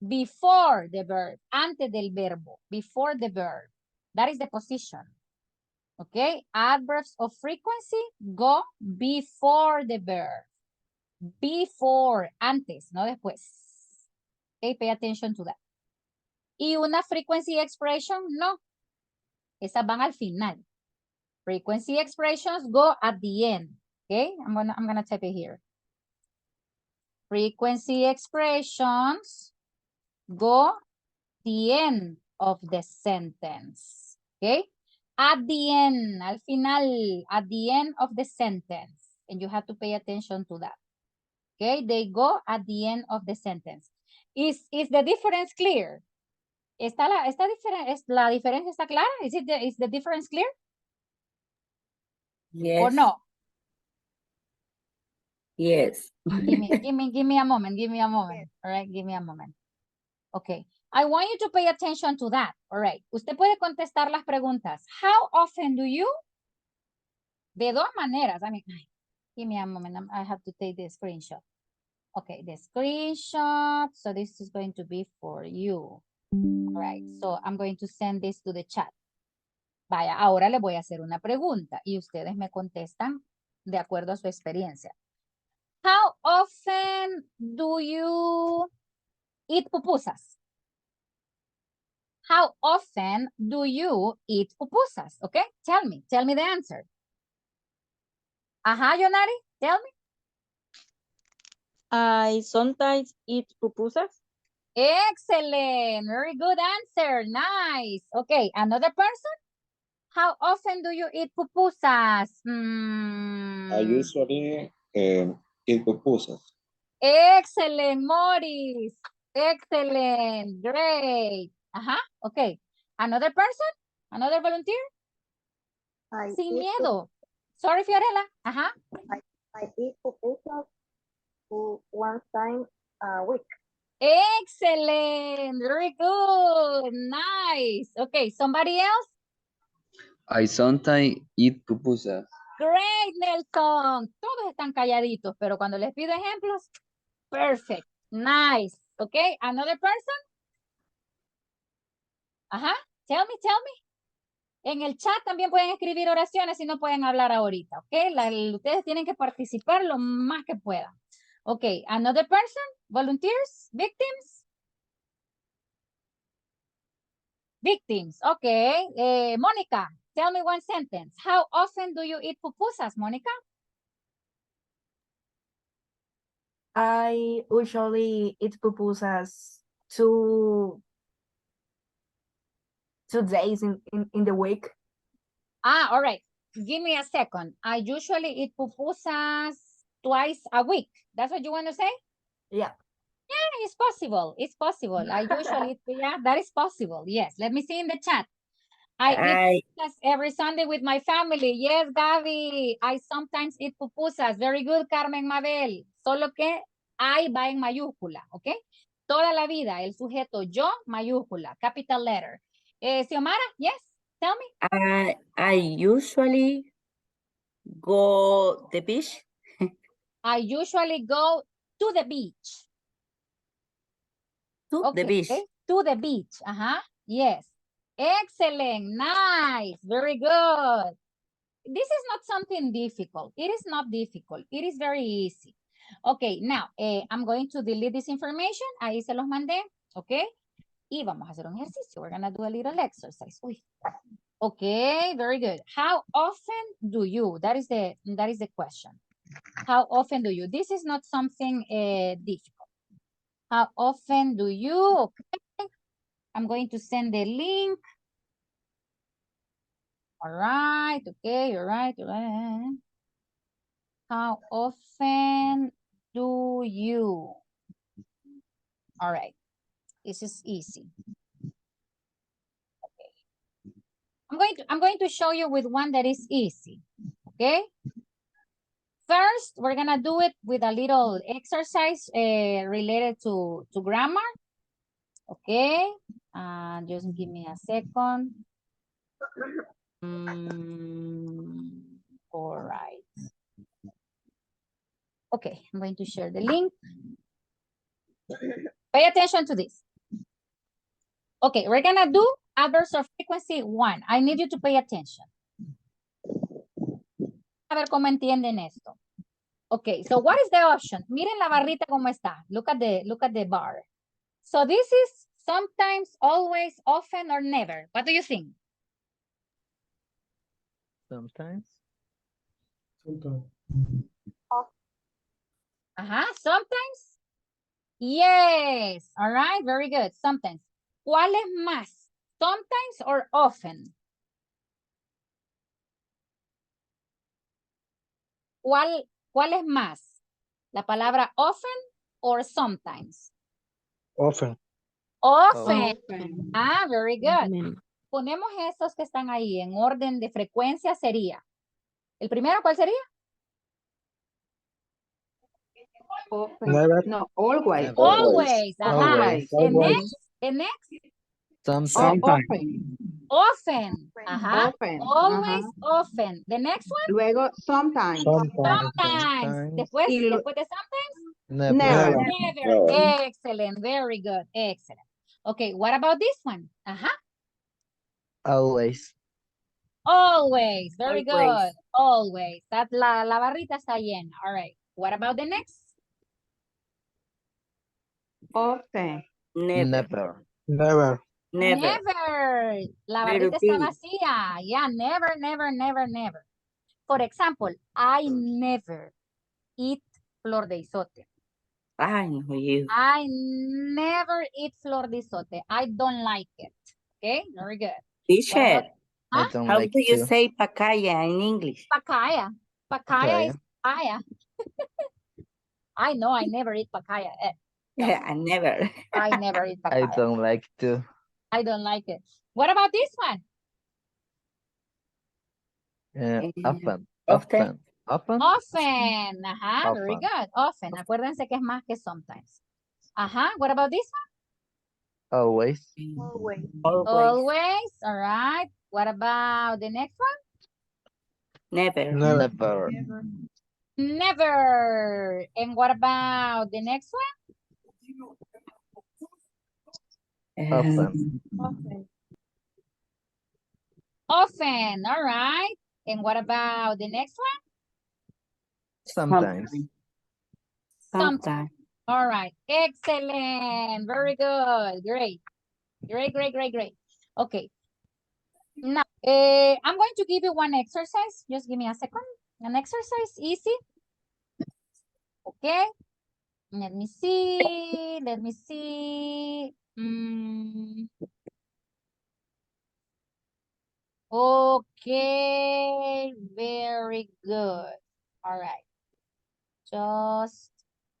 before the verb, antes del verbo, before the verb. That is the position. Okay? Adverbs of frequency go before the verb. Before, antes, no después. Okay, pay attention to that. Y una frequency expression, no. Esas van al final. Frequency expressions go at the end. Okay, I'm gonna type it here. Frequency expressions go the end of the sentence. Okay, at the end, al final, at the end of the sentence, and you have to pay attention to that. Okay, they go at the end of the sentence. Is the difference clear? ¿La diferencia está clara? Is the difference clear? Yes. Or no? Yes. Give me a moment. All right, give me a moment. Okay. I want you to pay attention to that. All right. Usted puede contestar las preguntas. How often do you? De dos maneras. I mean, give me a moment. I have to take the screenshot. Okay, the screenshot. So this is going to be for you. All right. So I'm going to send this to the chat. Vaya, ahora le voy a hacer una pregunta y ustedes me contestan de acuerdo a su experiencia. How often do you eat pupusas? How often do you eat pupusas? Okay, tell me the answer. Yonari, tell me. I sometimes eat pupusas. Excellent, very good answer, nice. Okay, another person? How often do you eat pupusas? I usually eat pupusas. Excellent, Morris. Excellent, great. Okay. Another person? Another volunteer? Sin miedo. Sorry, Fiorella. I eat pupusas one time a week. Excellent, very good, nice. Okay, somebody else? I sometimes eat pupusas. Great, Nelson. Todos están calladitos, pero cuando les pido ejemplos, perfect, nice. Okay, another person? Tell me. En el chat también pueden escribir oraciones y no pueden hablar ahorita, ¿ok? Ustedes tienen que participar lo más que puedan. Ok, another person? Volunteers? Victims? Victims, ok. Mónica, tell me one sentence. How often do you eat pupusas, Mónica? I usually eat pupusas two days in the week. All right. Give me a second. I usually eat pupusas twice a week. That's what you want to say? Yeah. Yeah, it's possible. It's possible. I usually, yeah, that is possible. Yes. Let me see in the chat. I eat pupusas every Sunday with my family. Yes, Gaby. I sometimes eat pupusas. Very good, Carmen Mabel. Solo que I va en mayúscula, ¿ok? toda la vida, el sujeto yo, mayúscula, capital letter. Xiomara, yes, tell me. I usually go the beach. I usually go to the beach. To the beach. To the beach. Yes. Excellent. Nice. Very good. This is not something difficult. It is not difficult. It is very easy. Okay, now, I'm going to delete this information. Ahí se los mandé. Okay. Y vamos a hacer un ejercicio. We're going to do a little exercise. Uy. Okay, very good. How often do you? That is the question. How often do you? This is not something difficult. How often do you? Okay. I'm going to send the link. All right. Okay. All right. All right. How often do you? All right. This is easy. Okay. I'm going to show you with one that is easy. Okay. First, we're gonna do it with a little exercise related to grammar. Okay. Just give me a second. All right. Okay, I'm going to share the link. Pay attention to this. Okay, we're gonna do adverbs of frequency 1. I need you to pay attention. A ver cómo entienden esto. Okay, so what is the option? Miren la barrita cómo está. Look at the bar. So this is sometimes, always, often, or never. What do you think? Sometimes. Sometimes. Yes. All right, very good. Sometimes. ¿Cuál es más? Sometimes or often? ¿Cuál es más? ¿La palabra often or sometimes? Often. Often. Very good. Ponemos esos que están ahí en orden de frecuencia sería. ¿El primero cuál sería? Often. Never. No, always. Always. Always. And next? Sometimes. Often. Often. Always, often. The next one? Luego, sometimes. Sometimes. Después de sometimes? Never. Never. Excellent. Very good. Excellent. Okay, what about this one? Always. Always. Very good. Always. That la barrita está llena. All right. What about the next? Often. Never. Never. Never. La barrita está vacía. Yeah, never, never, never, never. For example, I never eat flor de isote. I know you. I never eat flor de isote. I don't like it. Okay, very good. Teacher, I don't how like do you to. say pacaya in English? Papaya. Papaya is papaya. I know I never eat papaya. I never. I never eat papaya. I don't like to. I don't like it. What about this one? Often. Often. Often. Often. Very Often. good. Often. Acuérdense que es más que sometimes. What about this one? Always. Always. Always. All right. What about the next one? Never. Never. Never. And what about the next one? Often. Often. All right. And what about the next one? Sometimes. Sometimes. All right. Excellent. Very good. Great. Great, great, great, great. Okay. Now, I'm going to give you one exercise. Just give me a second. An exercise, easy. Okay. Let me see. Let me see. Okay. Very good. All right. Just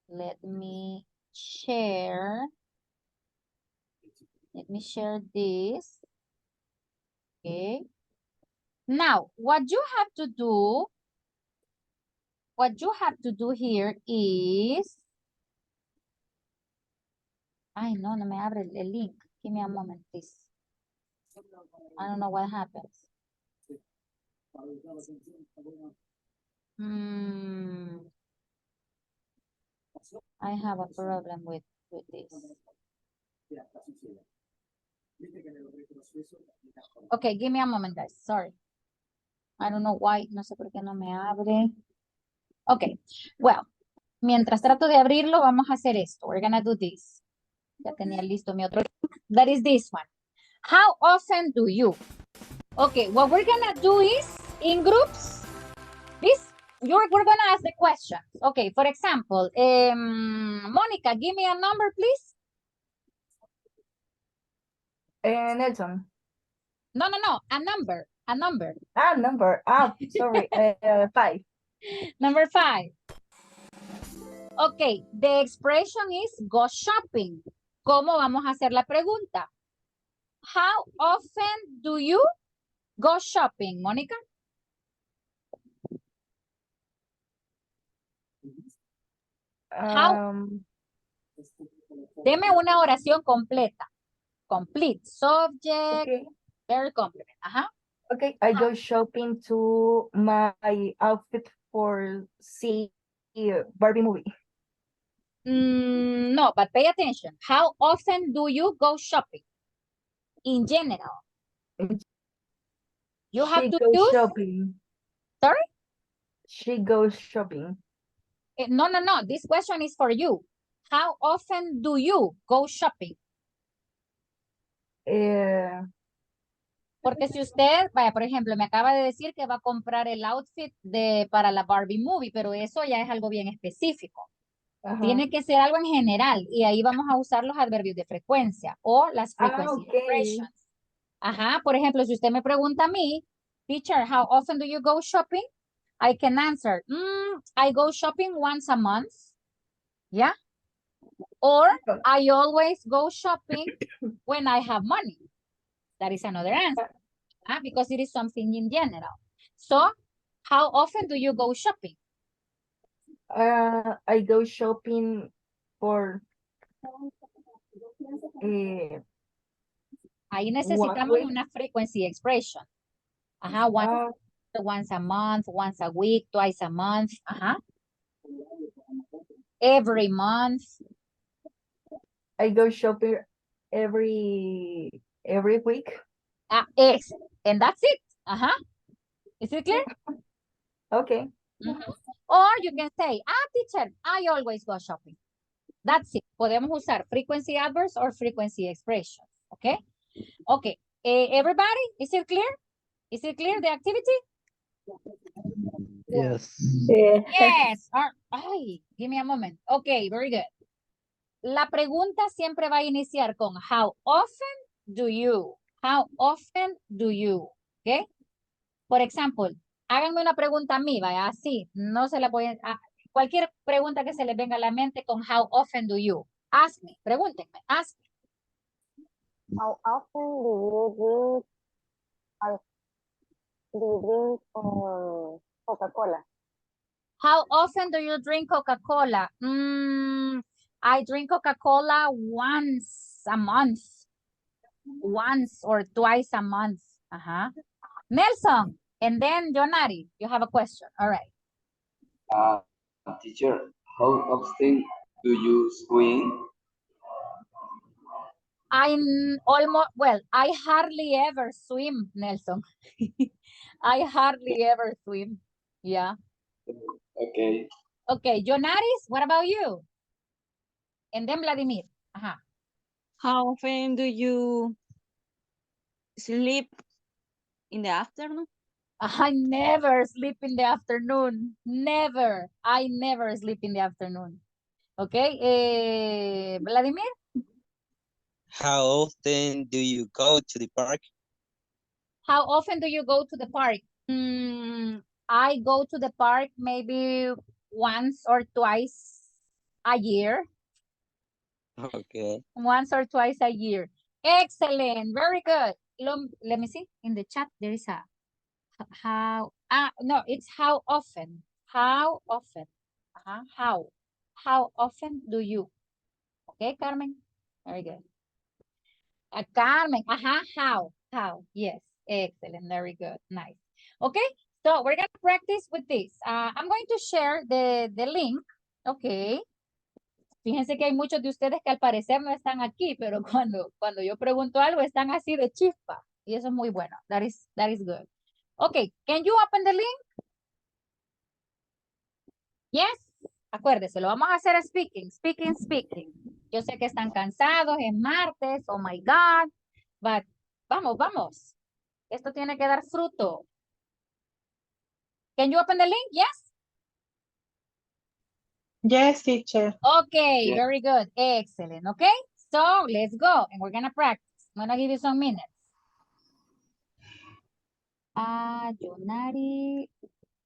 let me share. Let me share this. Okay. Now, what you have to do here is Ay, no, no me abre el link. Give me a moment, please. I don't know what happens. I have a problem with this. Okay, give me a moment, guys. Sorry. I don't know why. No sé por qué no me abre. Okay, well, mientras trato de abrirlo, vamos a hacer esto. We're gonna do this. Ya tenía listo mi otro. That is this one. How often do you? Okay, what we're gonna do is in groups. We're gonna ask the questions. Okay, for example, Monica, give me a number, please. Nelson. No, a number. Number. Sorry. 5. Number 5. Okay, the expression is go shopping. ¿Cómo vamos a hacer la pregunta? How often do you go shopping, Mónica? Deme una oración completa. Complete. Subject. Okay. Very complement. Okay, I go shopping to my outfit for see Barbie movie. No, but pay attention. How often do you go shopping? In general. You have to use... shopping. Sorry? She goes shopping. No. This question is for you. How often do you go shopping? Porque si usted, vaya, por ejemplo, me acaba de decir que va a comprar el outfit para la Barbie movie, pero eso ya es algo bien específico. Tiene que ser algo en general y ahí vamos a usar los adverbios de frecuencia o las frequency expressions. Por ejemplo, si usted me pregunta a mí, teacher, how often do you go shopping? I can answer, I go shopping once a month. Yeah. Or I always go shopping when I have money. That is another answer. Because it is something in general. So, how often do you go shopping? I go shopping for ahí necesitamos una frequency expression. Once a month, once a week, twice a month. Every month. I go shopping every week. Excellent. And that's it. Is it clear? Okay. Or you can say, teacher, I always go shopping. That's it. Podemos usar frequency adverbs or frequency expressions. Okay? Okay. Everybody, is it clear? Is it clear, the activity? Yes. Yes. Ay, give me a moment. Okay, very good. La pregunta siempre va a iniciar con how often do you? How often do you? Okay? Por ejemplo, háganme una pregunta a mí, vaya, así. No se la pueden... cualquier pregunta que se les venga a la mente con how often do you? Ask me, pregúntenme, ask me. How often do you drink Coca-Cola? How often do you drink Coca-Cola? I drink Coca-Cola once a month. Once or twice a month. Nelson, and then Jonari, you have a question. All right. Teacher, how often do you swim? I hardly ever swim, Nelson. I hardly ever swim. Yeah. Okay. Okay, Jonaris, what about you? And then Vladimir. How often do you sleep in the afternoon? I never sleep in the afternoon. Never. I never sleep in the afternoon. Okay, Vladimir? How often do you go to the park? How often do you go to the park? I go to the park maybe once or twice a year. Okay. Once or twice a year. Excellent. Very good. Let me see. In the chat, there is a no, it's how often. How often. How often do you? Okay, Carmen. Very good. Carmen, how, yes, excellent, very good, nice. Okay, so we're gonna practice with this. I'm going to share the link, okay. Fíjense que hay muchos de ustedes que al parecer no están aquí, pero cuando yo pregunto algo están así de chispa, y eso es muy bueno, that is good. Okay, can you open the link? Yes, acuérdese, lo vamos a hacer speaking. Yo sé que están cansados, es martes, oh my God, but vamos. Esto tiene que dar fruto. Can you open the link? Yes? Yes, teacher. Okay, Yeah. very good. Excellent. Okay, so let's go and we're gonna practice. I'm gonna give you some minutes. Jonari,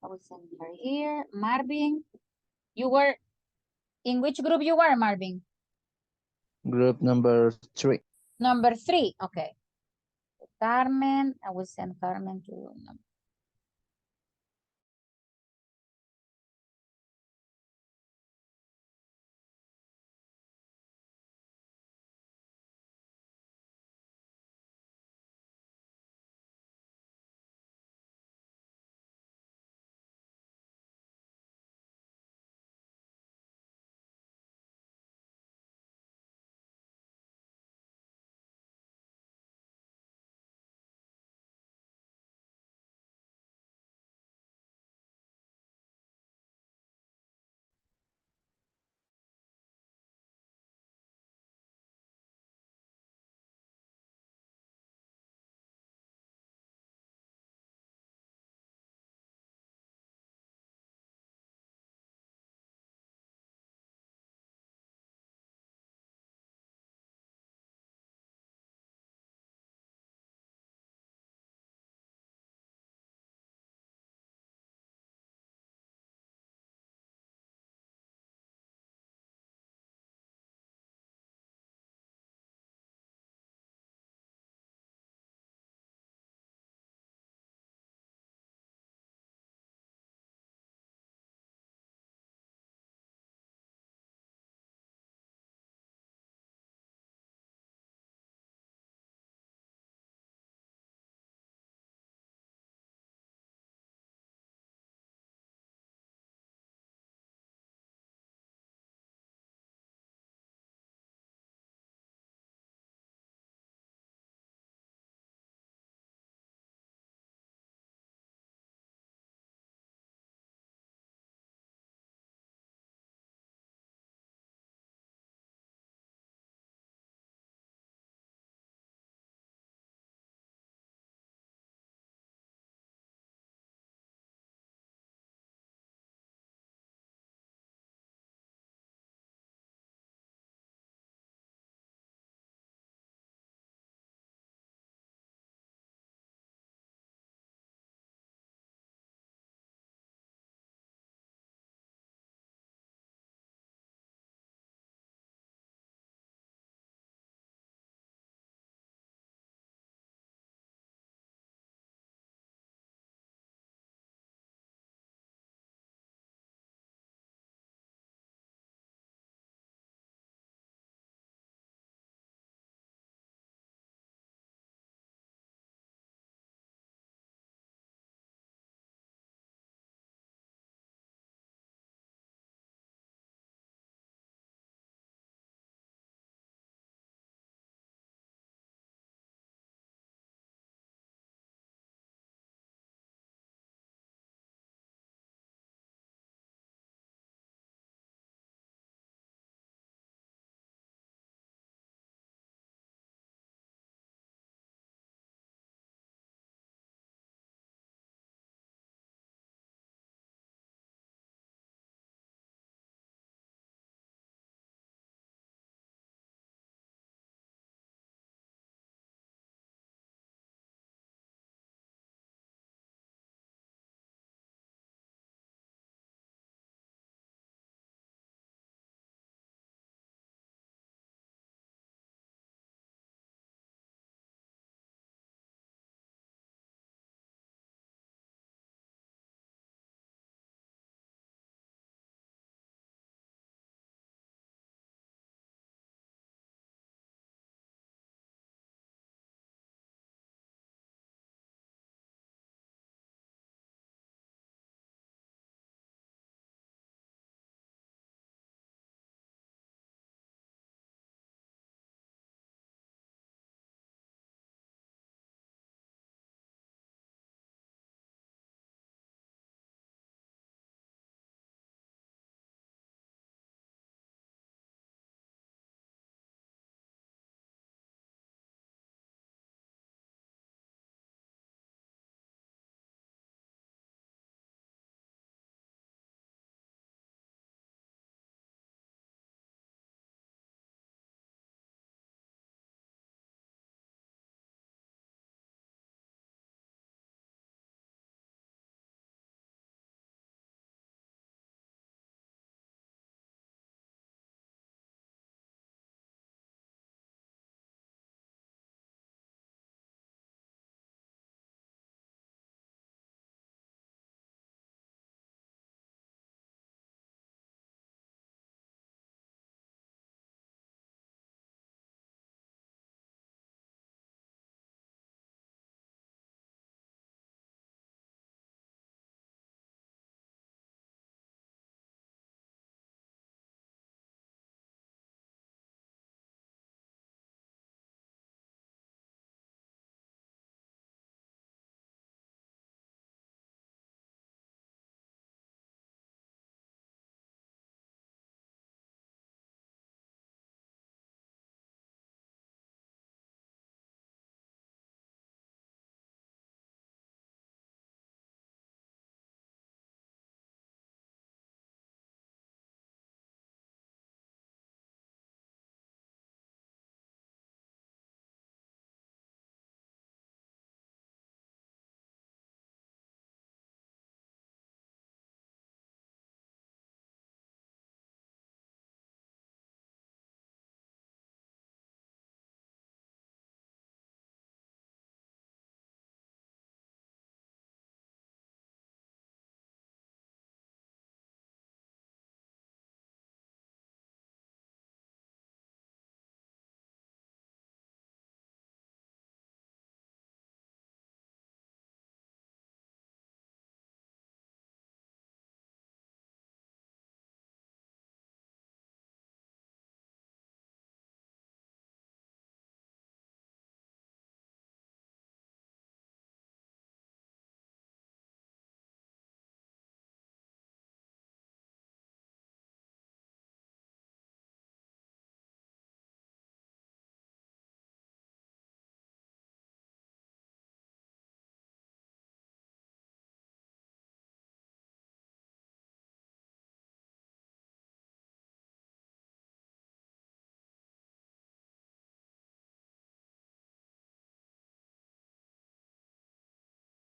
I will send her here. Marvin, you were, in which group you were, Marvin? Group number 3. Number 3, okay. Carmen, I will send Carmen to number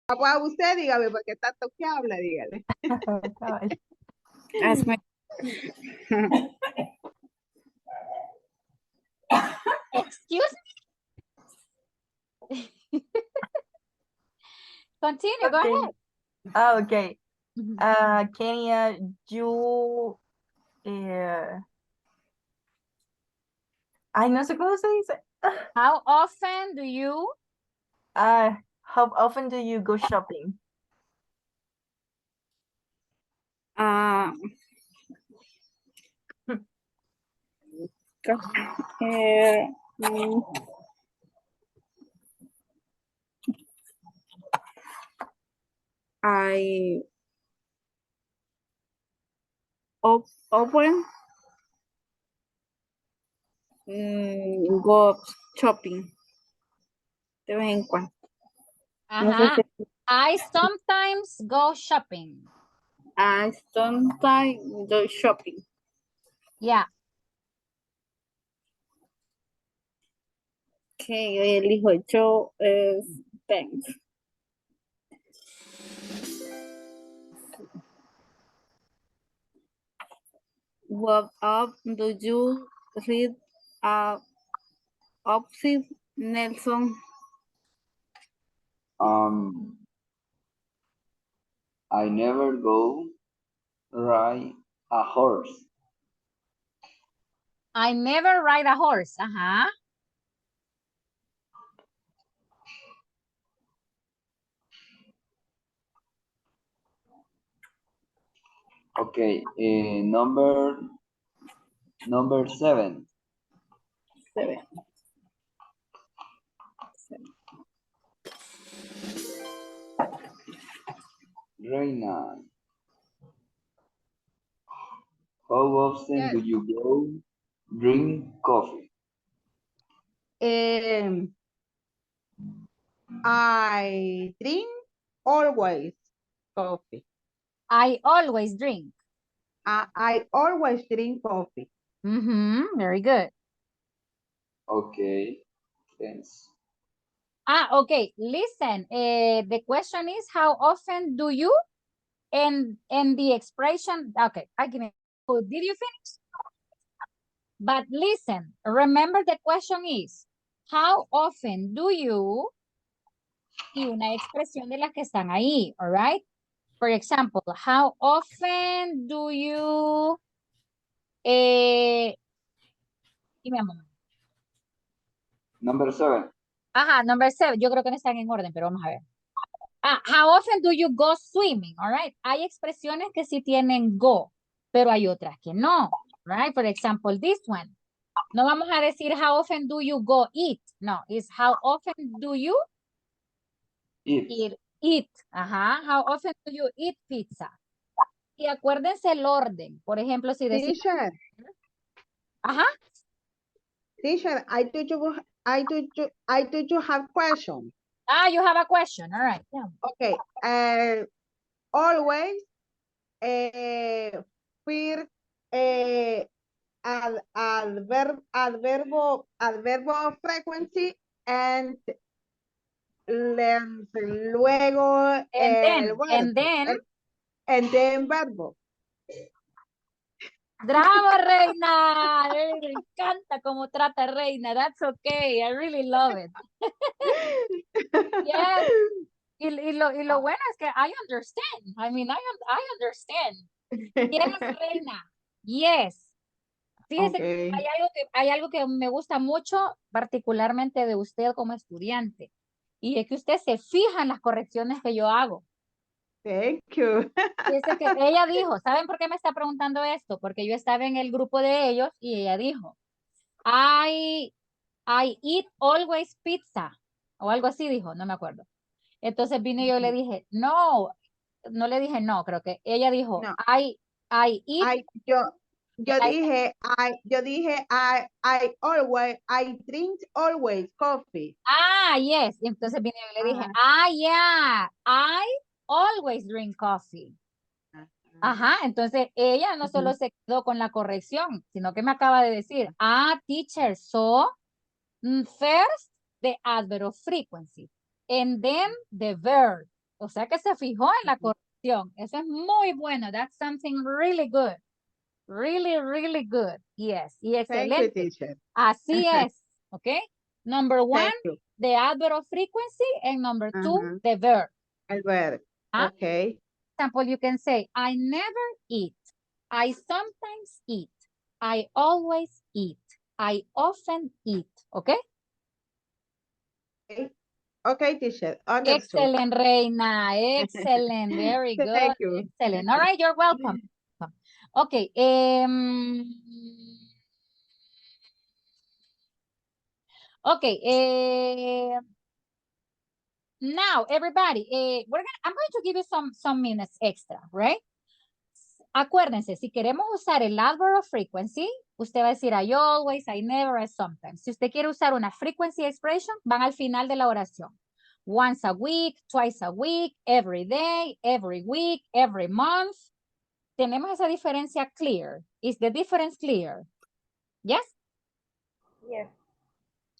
A usted dígame, porque tanto que habla, dígale. Hazme. Excuse me. Continue, go ahead. Okay. Kenya, you... ay, no sé cómo se dice. How often do you? How often do you go shopping? I open go shopping de vez en cuando. No sé Ajá. I sometimes go shopping. I sometimes go shopping. Yeah. Okay, hoy elijo yo thanks. What up do you read opposite Nelson? I never go ride a horse. I never ride a horse. Ajá. Okay, number 7. Reina, how often Yes. do you go drink coffee? I drink always coffee. I always drink. I always drink coffee. Very good. Okay, thanks. Okay. Listen, the question is how often do you and the expression, okay, I give it. Did you finish? But listen, remember the question is how often do you y una expresión de las que están ahí, all right? For example, how often do you dime, mamá. Number 7. Ajá, number 7. Yo creo que no están en orden, pero vamos a ver. How often do you go swimming? All right. Hay expresiones que sí tienen go, pero hay otras que no. Right? For example, this one. No vamos a decir how often do you go eat. No, it's how often do you eat. Ajá. How often do you eat pizza? Y acuérdense el orden. Por ejemplo, si decimos... Teacher. Ajá. Teacher, I do you have question. You have a question. All right. Yeah. Okay. Always fear adverbo frequency and luego el verbo. And then verbo. Bravo, Reina. Me encanta cómo trata Reina. That's okay. I really love it. Yes. Y lo bueno es que I understand. I mean, I understand. Yes, Reina. Yes. Fíjese que hay algo que me gusta mucho, particularmente de usted como estudiante. Y es que usted se fija en las correcciones que yo hago. Thank you. Fíjese que ella dijo, ¿saben por qué me está preguntando esto? Porque yo estaba en el grupo de ellos y ella dijo, I eat always pizza. O algo así dijo, no me acuerdo. Entonces vine y yo le dije, no le dije no, creo que ella dijo, no. I eat. Yo dije, I drink always coffee. Yes. Entonces vine y le dije, yeah, I always drink coffee. Ajá, entonces ella no solo se quedó con la corrección, sino que me acaba de decir, teacher, so first the adverb of frequency and then the verb. O sea que se fijó en la corrección. Eso es muy bueno. That's something really good. Really, really good. Yes. Y Thank you, excelente. teacher. Así es. Okay. Number one, Thank you. the adverb of frequency, and number two, Uh-huh. the verb. El verb. Ah, Okay. example, you can say, I never eat. I sometimes eat. I always eat. I often eat. Okay? Okay, okay, teacher. Understood. Excellent, Reina. Excellent. Very good. Thank you. Excellent. All right, you're welcome. Okay. Okay. Now, everybody, I'm going to give you some minutes extra, right? Acuérdense, si queremos usar el adverb of frequency, usted va a decir I always, I never, I sometimes. Si usted quiere usar una frequency expression, van al final de la oración. Once a week, twice a week, every day, every week, every month. Tenemos esa diferencia clear. Is the difference clear? Yes? Yes.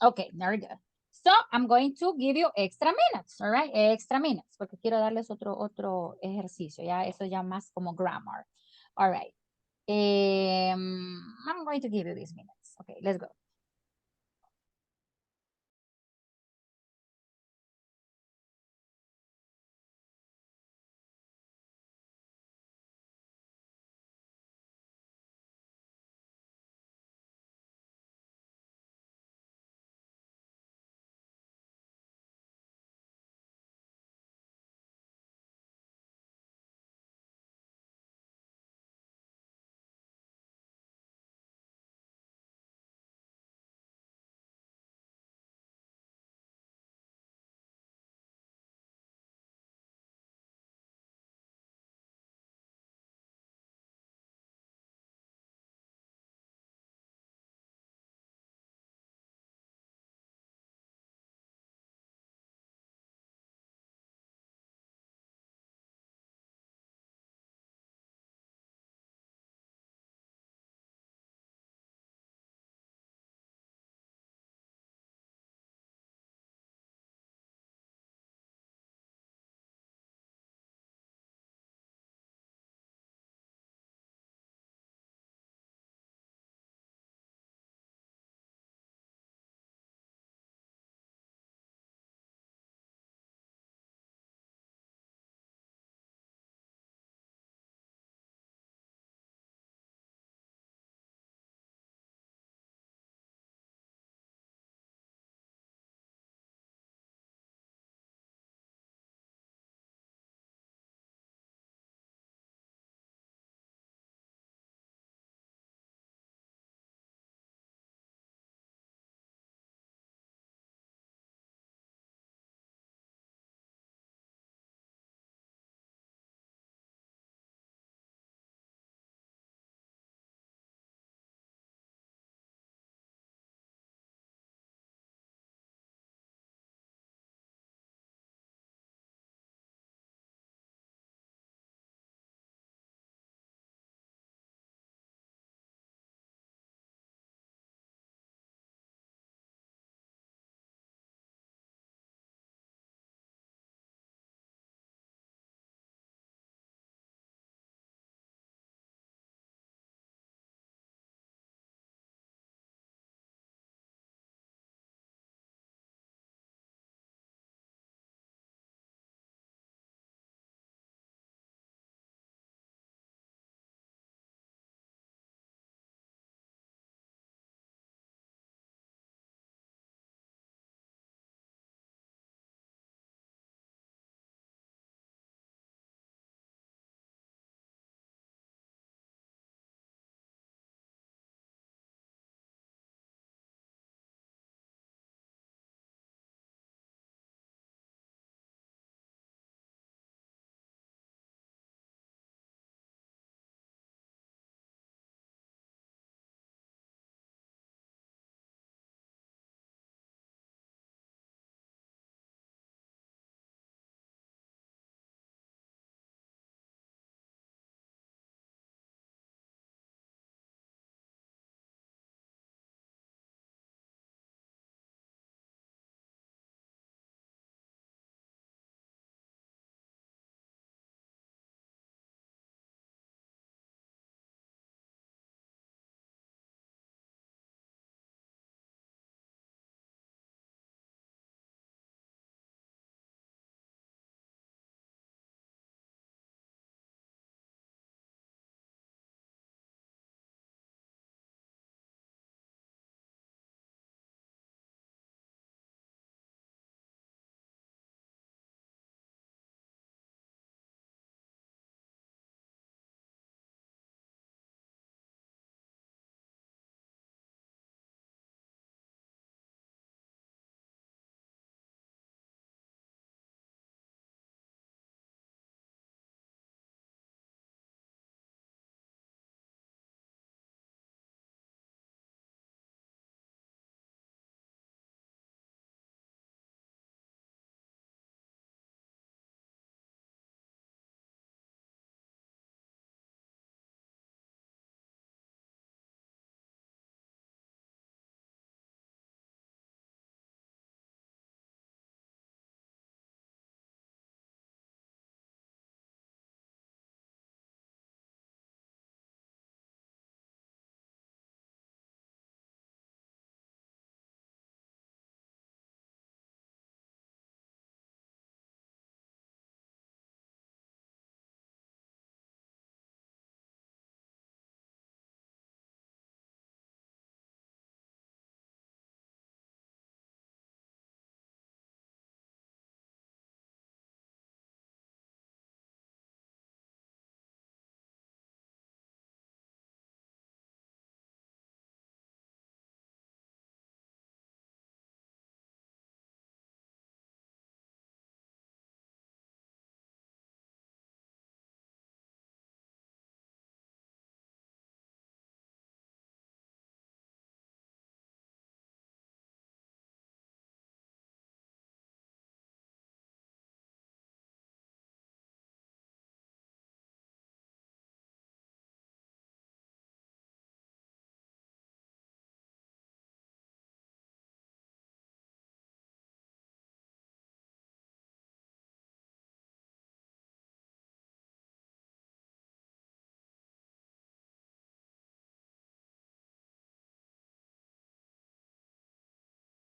Okay, very good. So, I'm going to give you extra minutes, all right? Extra minutes, porque quiero darles otro ejercicio, ya, eso ya más como grammar. All right. I'm going to give you these minutes. Okay, let's go.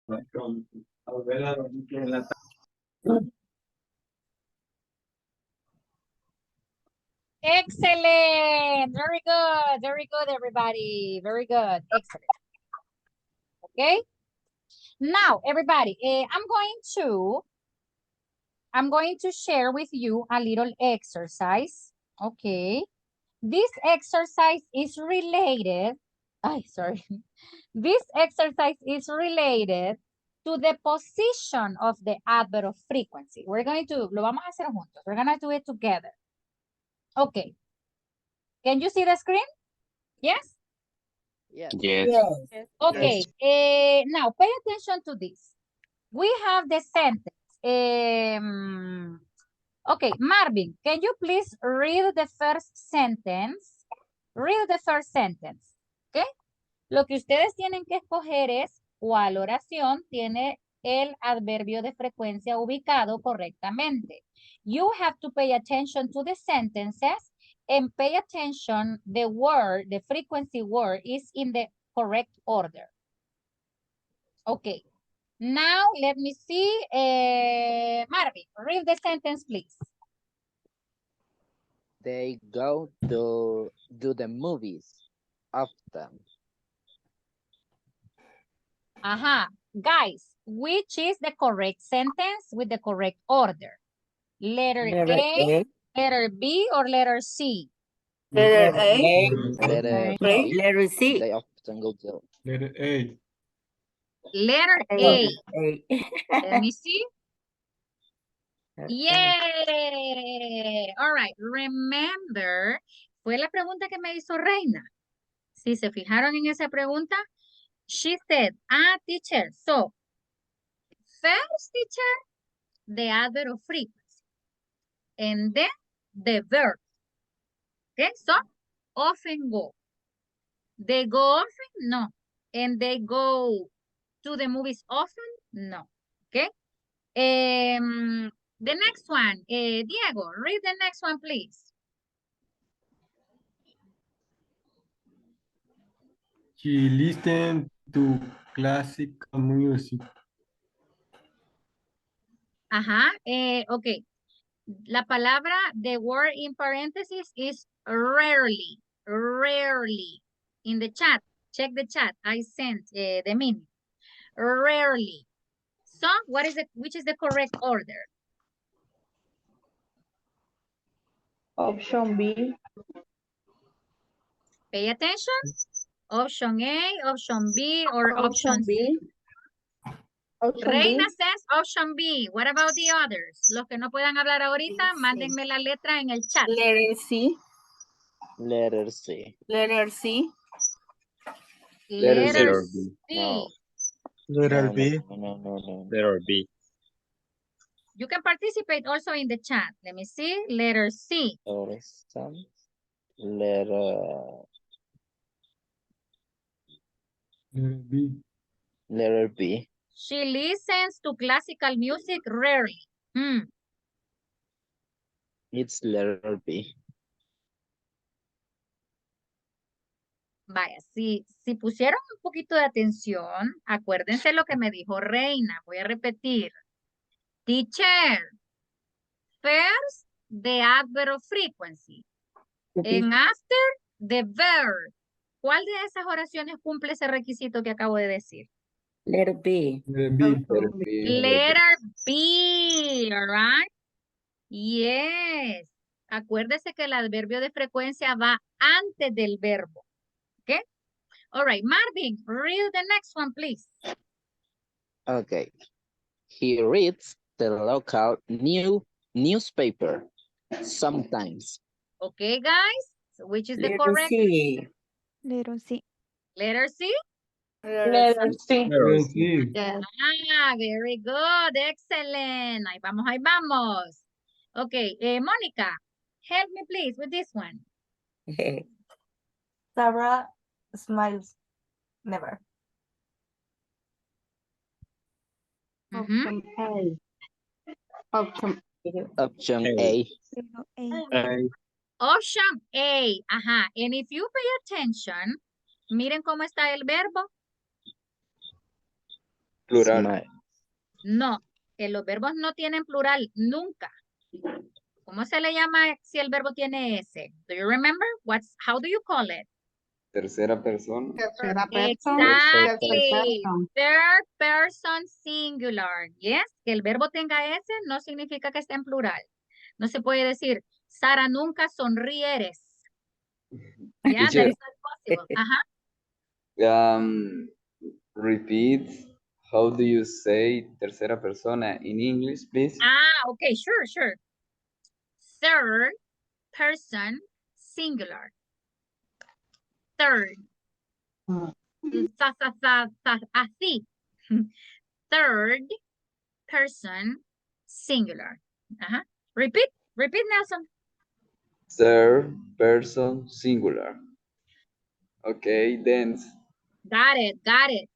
Excellent. Very good, everybody. Very good. Excellent. Okay. Now, everybody, I'm going to share with you a little exercise. Okay. This exercise is related. Sorry. This exercise is related to the position of the adverb of frequency. Lo vamos a hacer juntos. We're going to do it together. Okay. Can you see the screen? Yes? Yes. Yes. Okay. Now, pay attention to this. We have the sentence. Okay, Marvin, can you please read the first sentence? Read the first sentence. Okay. Lo que ustedes tienen que escoger es cuál oración tiene el adverbio de frecuencia ubicado correctamente. You have to pay attention to the sentences and pay attention the word, the frequency word is in the correct order. Okay. Now, let me see. Marvin, read the sentence, please. They go to do the movies often. Guys, which is the correct sentence with the correct order? Letter A, letter B, or letter C? Letter A. Letter No, B. letter C. They often go to. Letter A. Letter A. Let me see. Yay! All right, remember, fue la pregunta que me hizo Reina. Si se fijaron en esa pregunta, she said, teacher, so, first teacher, the adverb of frequency, and then the verb. Okay, so, often go. They go often? No. And they go to the movies often? No. Okay. The next one, Diego, read the next one, please. She listened to classical music. Okay. La palabra, the word in parentheses is rarely. Rarely. In the chat, check the chat. I sent the meaning. Rarely. So, which is the correct order? Option B. Pay attention. Option A, option B, or option C. Reina says option B. What about the others? Los que no puedan hablar ahorita, mándenme la letra en el chat. Letter C. Letter C. Letter C. Letter C. No. Letter B. No. Letter B. You can participate also in the chat. Let me see. Letter C. Letter B. Letter B. She listens to classical music rarely. It's letter B. Vaya, si pusieron un poquito de atención, acuérdense lo que me dijo Reina. Voy a repetir. Teacher, first, the adverb of frequency. And after, the verb. ¿Cuál de esas oraciones cumple ese requisito que acabo de decir? Letter B. Letter B. Letter B, all right? Yes. Acuérdese que el adverbio de frecuencia va antes del verbo. Okay? All right, Marvin, read the next one, please. Okay. He reads the local newspaper sometimes. Okay, guys. So which is the Letter correct? C. Letter C. Letter C? Letter C. Letter C. Very good. Excellent. Ahí vamos. Okay, Mónica, help me please with this one. Sarah smiles never. Option A. Option Option A. Option A. And if you pay attention, miren cómo está el verbo. Plural. Smile. No, los verbos no tienen plural, nunca. ¿Cómo se le llama si el verbo tiene S? Do you remember? How do you call it? Tercera persona. Tercera persona. Exactly. Third person singular. Yes, que el verbo tenga S no significa que esté en plural. No se puede decir, Sara, nunca sonrieres. Yeah, Teacher, that's not possible. Ajá. repeat. How do you say tercera persona in English, please? Okay, sure. Third person singular. Third. Así. Third person singular. Ajá. Repeat, Nelson. Third person singular. Okay, then. Got it.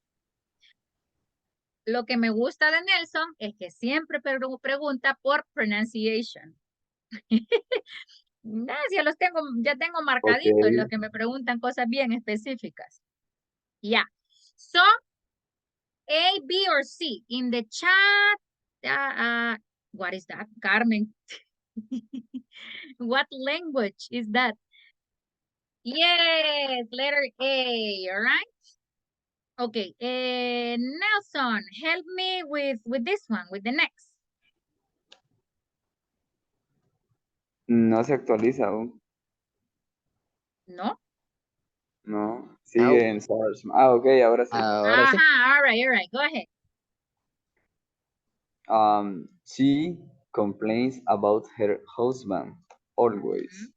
Lo que me gusta de Nelson es que siempre pregunta por pronunciation. Ya tengo marcaditos Okay. los que me preguntan cosas bien específicas. Yeah. So, A, B, or C. In the chat, what is that? Carmen. What language is that? Yes, letter A, all right? Okay, Nelson, help me with this one, with the next. No se actualiza aún. ¿No? No, sigue en source. Ok, ahora sí. Ahora sí. All right, go ahead. She complains about her husband always.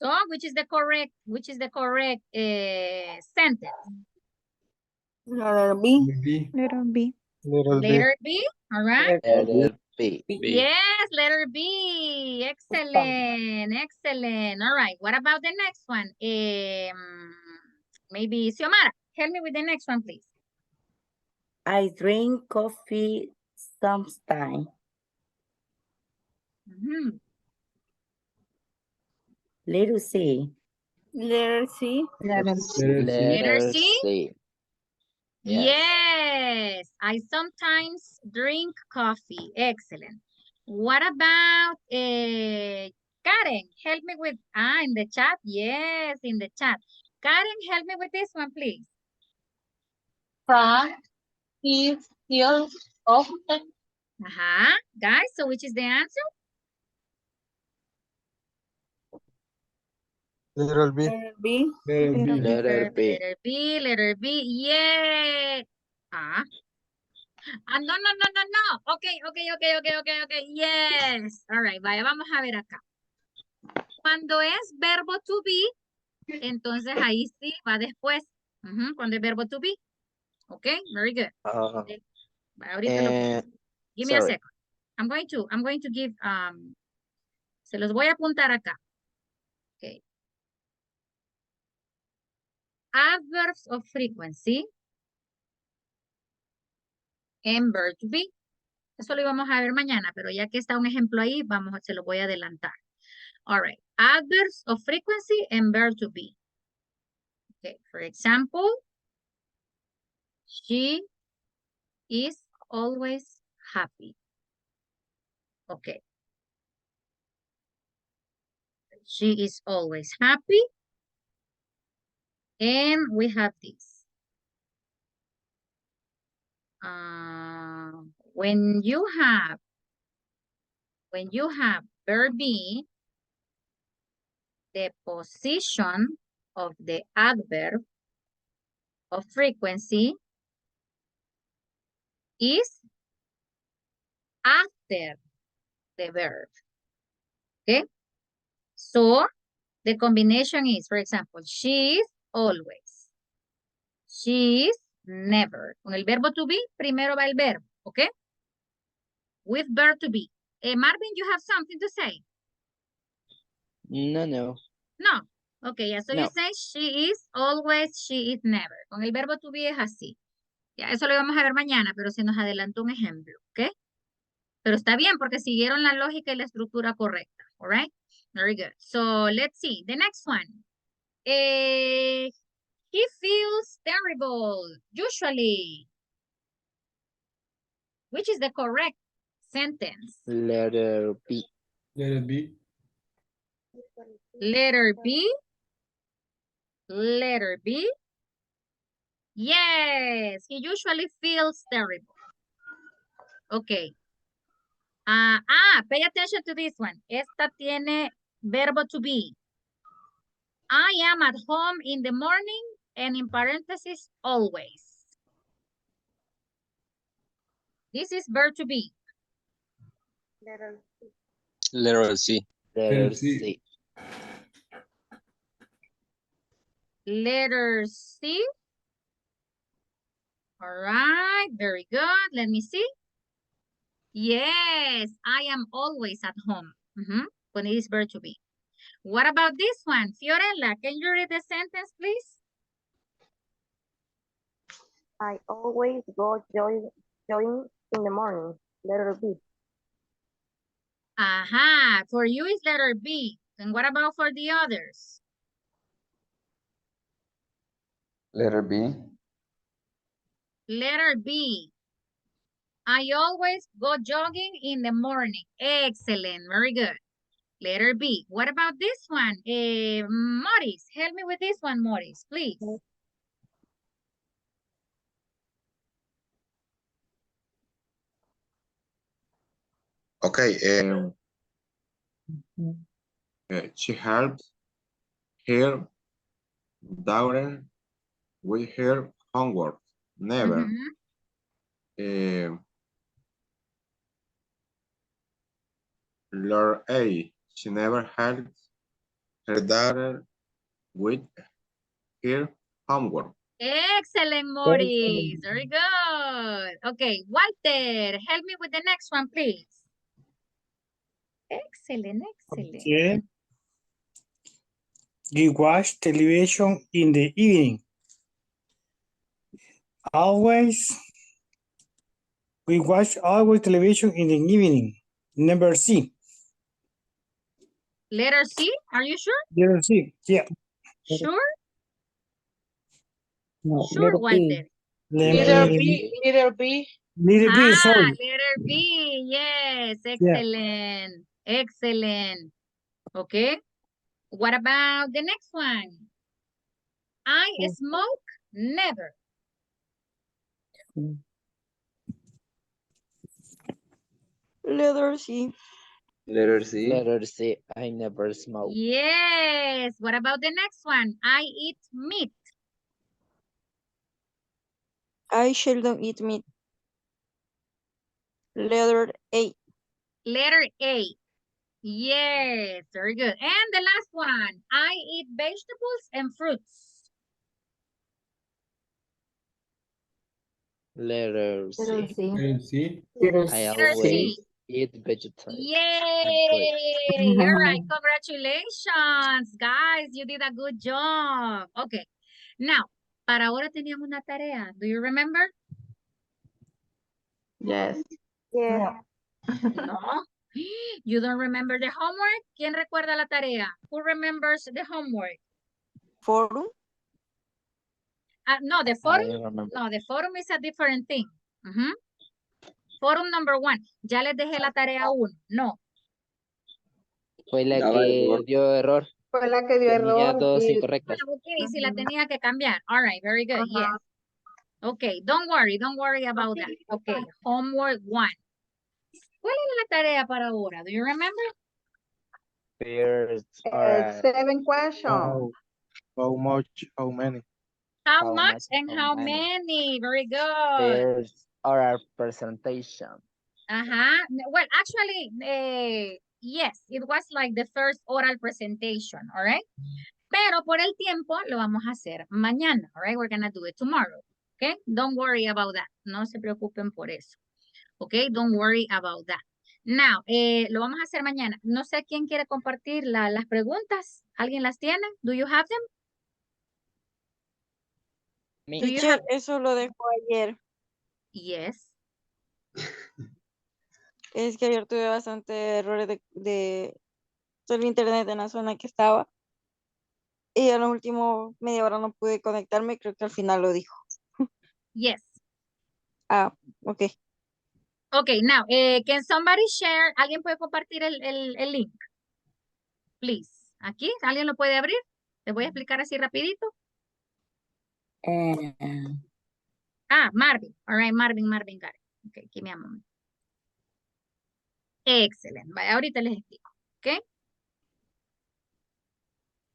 So, which is the correct sentence? Letter B. Letter B. Letter B, all right? Letter B. Yes, letter B. Excellent. All right, what about the next one? Maybe Xiomara, help me with the next one, please. I drink coffee sometimes. Letter C. Letter C. Letter C. Yes. Yes, I sometimes drink coffee. Excellent. What about Karen? Help me with, in the chat. Yes, in the chat. Karen, help me with this one, please. Frank is ill often. Guys, so which is the answer? Letter B. Letter B. Letter B. Yeah. No. Okay. Yes. All right, vaya, vamos a ver acá. Cuando es verbo to be, entonces ahí sí va después. Cuando es verbo to be. Okay, very good. Ahorita give me a second. I'm going to give, se los voy a apuntar acá. Okay. Adverbs of frequency and verb to be. Eso lo íbamos a ver mañana, pero ya que está un ejemplo ahí, se lo voy a adelantar. All right. Adverbs of frequency and verb to be. Okay. For example, she is always happy. Okay. She is always happy. And we have this. When you have verb be, the position of the adverb of frequency is after the verb. Okay? So the combination is, for example, she is always. She is never. Con el verbo to be, primero va el verbo. Okay? With verb to be. Marvin, you have something to say? No. No. Okay, yeah, so No. you say she is always, she is never. Con el verbo to be es así. Ya, eso lo vamos a ver mañana, pero se nos adelantó un ejemplo, ¿ok? Pero está bien porque siguieron la lógica y la estructura correcta, all right? Very good. So, let's see. The next one. He feels terrible, usually. Which is the correct sentence? Letter B. Letter B. Letter B. Letter B. Yes, he usually feels terrible. Okay. Pay attention to this one. Esta tiene verbo to be. I am at home in the morning and in parentheses, always. This is verb to be. Letter C. Letter C. C. Letter C. All right, very good. Let me see. Yes, I am always at home. When it is verb to be. What about this one? Fiorella, can you read the sentence, please? I always go jogging in the morning. Letter B. Aha, for you is letter B. And what about for the others? Letter B. Letter B. I always go jogging in the morning. Excellent, very good. Letter B. What about this one? Morris, help me with this one, Morris, please. Okay, she helps her daughter with her homework. Never. Letter A. She never helps her daughter with her homework. Excellent, Morris. Very good. Okay, Walter, help me with the next one, please. Excellent, excellent. Okay. We watch television in the evening. We watch always television in the evening. Number C. Letter C, are you sure? Letter C, yeah. Sure? No, Sure, Walter. Letter B, letter B. Letter B, sorry. Letter B, yes, excellent, excellent. Okay, what about the next one? I smoke never. Letter C. Letter C. Letter C. I never smoke. Yes, what about the next one? I eat meat. I seldom eat meat. Letter A. Letter A. Yes, very good. And the last one, I eat vegetables and fruits. Letter C. Letter C. I Letter always C. eat vegetables. Yay! All right, congratulations, guys. You did a good job. Okay, now, para ahora teníamos una tarea. Do you remember? Yes. Yes. No. You don't remember the homework? ¿Quién recuerda la tarea? Who remembers the homework? Forum. No, the forum. No, the forum is a different thing. Forum number 1. Ya les dejé la tarea 1. No. Fue la que dio error. Fue la que dio Tenía error. dos incorrectas. Okay, si la tenía que cambiar. All right, very good. Yes. Okay, don't worry about that. Okay, homework 1. ¿Cuál era la tarea para ahora? Do you remember? First, 7 questions. How much, how many? How much and how many? Very good. First oral presentation. Well, actually, yes, it was like the first oral presentation, all right? Pero por el tiempo lo vamos a hacer mañana, all right? We're gonna do it tomorrow, okay? Don't worry about that. No se preocupen por eso, okay? Don't worry about that. Now, lo vamos a hacer mañana. No sé quién quiere compartir las preguntas. ¿Alguien las tiene? Do you have them? Teacher, eso lo dejó ayer. Yes. Es que ayer tuve bastante errores de el internet en la zona que estaba. Y en los últimos media hora no pude conectarme, creo que al final lo dijo. Yes. Ah, ok. Okay, now, can somebody share? ¿Alguien puede compartir el link? Please. Aquí, ¿alguien lo puede abrir? Les voy a explicar así rapidito. Marvin. All right, Marvin got it. Okay, give me a moment. Excellent. Vaya, ahorita les explico. ¿Ok?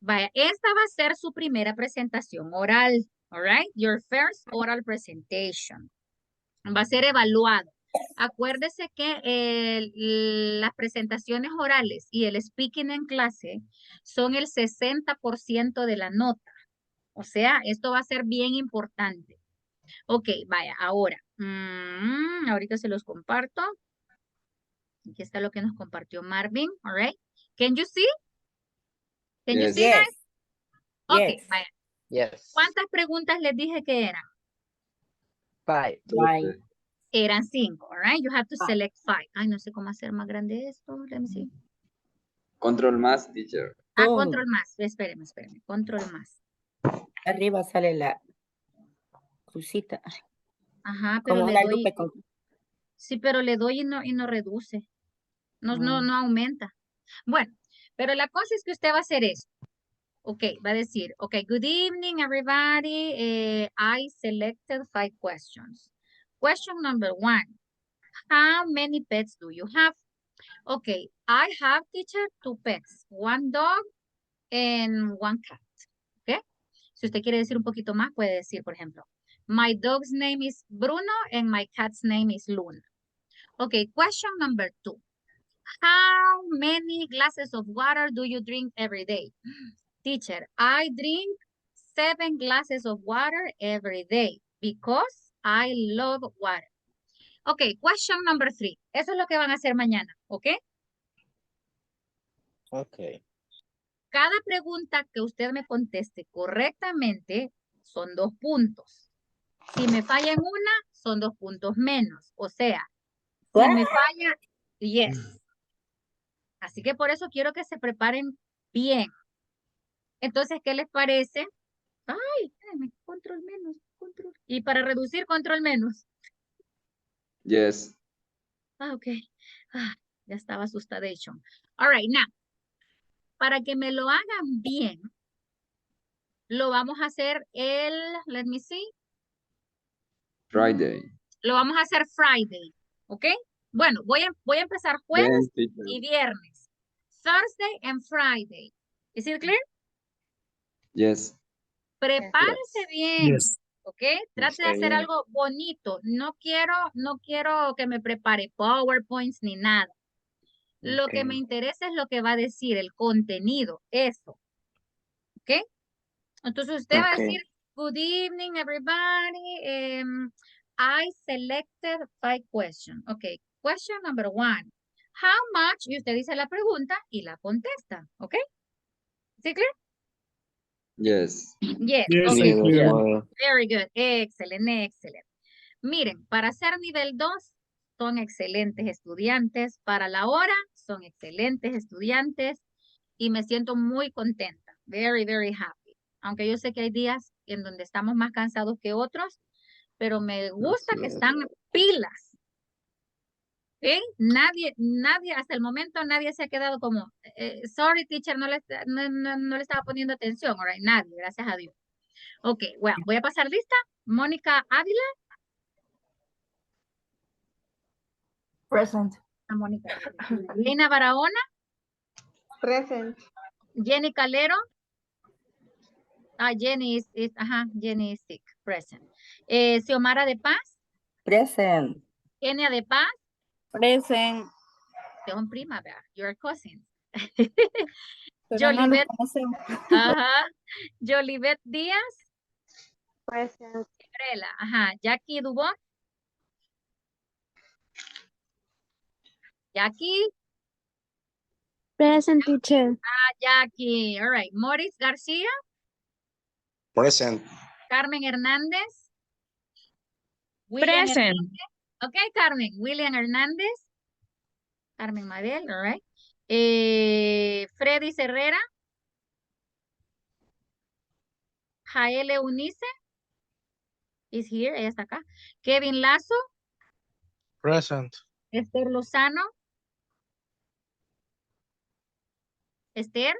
Vaya, esta va a ser su primera presentación oral. All right, your first oral presentation. Va a ser evaluado. Acuérdese que las presentaciones orales y el speaking en clase son el 60% de la nota. O sea, esto va a ser bien importante. Ok, vaya, ahora. Ahorita se los comparto. Aquí está lo que nos compartió Marvin. All right. Can you see? Can you see, Yes. guys? Ok, Yes. vaya. Yes. ¿Cuántas preguntas les dije que eran? 5. Bye. Eran 5, all right? You have to select 5. Ay, no sé cómo hacer más grande esto. Let me see. Control más, teacher. Control más. Espéreme. Control más. Arriba sale la crucita. Ajá, pero Como le una doy. lupa con... Sí, pero le doy y no reduce. No aumenta. Bueno, pero la cosa es que usted va a hacer eso. Ok, va a decir, ok, good evening, everybody. I selected 5 questions. Question number 1. How many pets do you have? Okay, I have, teacher, 2 pets. 1 dog and 1 cat. Okay? Si usted quiere decir un poquito más, puede decir, por ejemplo, my dog's name is Bruno and my cat's name is Luna. Okay, question number 2. How many glasses of water do you drink every day? Teacher, I drink 7 glasses of water every day because I love water. Okay, question number 3. Eso es lo que van a hacer mañana, ¿ok? Okay. Cada pregunta que usted me conteste correctamente son 2 puntos. Si me falla en una, son 2 puntos menos. O sea, si me falla, yes. Así que por eso quiero que se preparen bien. Entonces, ¿qué les parece? Ay, espérenme, control menos, control. Y para reducir, control menos. Yes. Ok. Ya estaba asustadation. All right, now. Para que me lo hagan bien, lo vamos a hacer let me see. Friday. Lo vamos a hacer Friday, ¿ok? Bueno, voy a empezar jueves Then, teacher. y viernes. Thursday and Friday. ¿Es it clear? Yes. Prepárese bien, Yes. ¿ok? Trate de Está hacer bien. algo bonito. No quiero que me prepare PowerPoints ni nada. Lo que me interesa es lo que va a decir, el contenido, eso. ¿Ok? Entonces usted va a decir, good evening, everybody. I selected 5 questions. Ok, question number 1. How much? Y usted dice la pregunta y la contesta. ¿Ok? ¿Sí, clear? Yes. Yes. Yes, Okay. I clear. Very good. Excelente. Miren, para ser nivel 2 son excelentes estudiantes. Para la hora son excelentes estudiantes. Y me siento muy contenta. Very, very happy. Aunque yo sé que hay días en donde estamos más cansados que otros, pero me gusta que están pilas. ¿Ok? Nadie, hasta el momento nadie se ha quedado como, sorry teacher, no le estaba poniendo atención. All right, nadie, gracias a Dios. Ok, bueno, voy a pasar lista. Mónica Ávila. Present. Mónica. Lina Barahona. Present. Jenny Calero. Jenny is sick, present. Xiomara de Paz. Present. Kenia de Paz. Present. Son prima, ¿verdad? Your cousins. Pero no lo Jolivet. conocemos. Jolivet Díaz. Present. Gabriela. Jackie Dubón. Jackie. Present, teacher. Jackie. All right. Morris García. Present. Carmen Hernández. Present. Hernández. Ok, Carmen. William Hernández. Carmen Mabel, all right. Freddy Herrera. Jael Eunice is here, ella está acá. Kevin Lazo, Present. Esther Lozano, Esther.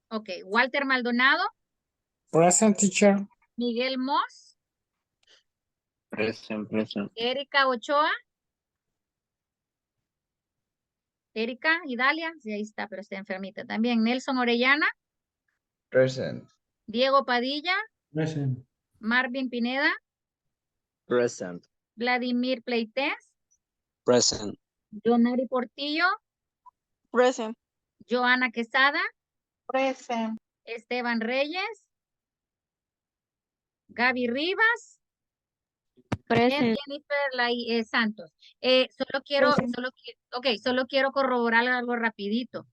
Ok, Walter Maldonado, Present, teacher. Miguel Moss, Present, present. Erika Ochoa. Erika Idalia, sí, ahí está, pero está enfermita también. Nelson Orellana, Present. Diego Padilla, Present. Marvin Pineda, Present. Vladimir Pleites, Present. Jonari Portillo, Present. Joana Quesada, Present. Esteban Reyes, Gaby Rivas, Present. Jennifer Santos. Solo quiero corroborar algo rapidito.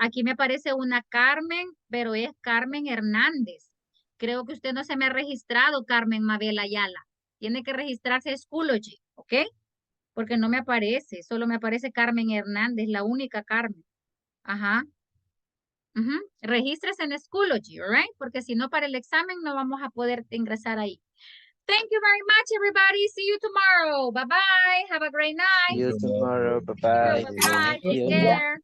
Aquí me aparece una Carmen, pero es Carmen Hernández. Creo que usted no se me ha registrado, Carmen Mabel Ayala. Tiene que registrarse a Schoology, ¿ok? Porque no me aparece, solo me aparece Carmen Hernández, la única Carmen. Ajá. Regístrese en Schoology, all right? Porque si no, para el examen no vamos a poder ingresar ahí. Thank you very much, everybody. See you tomorrow. Bye-bye. Have a great night. See you tomorrow. Bye-bye. Bye-bye. Thank Take you. care.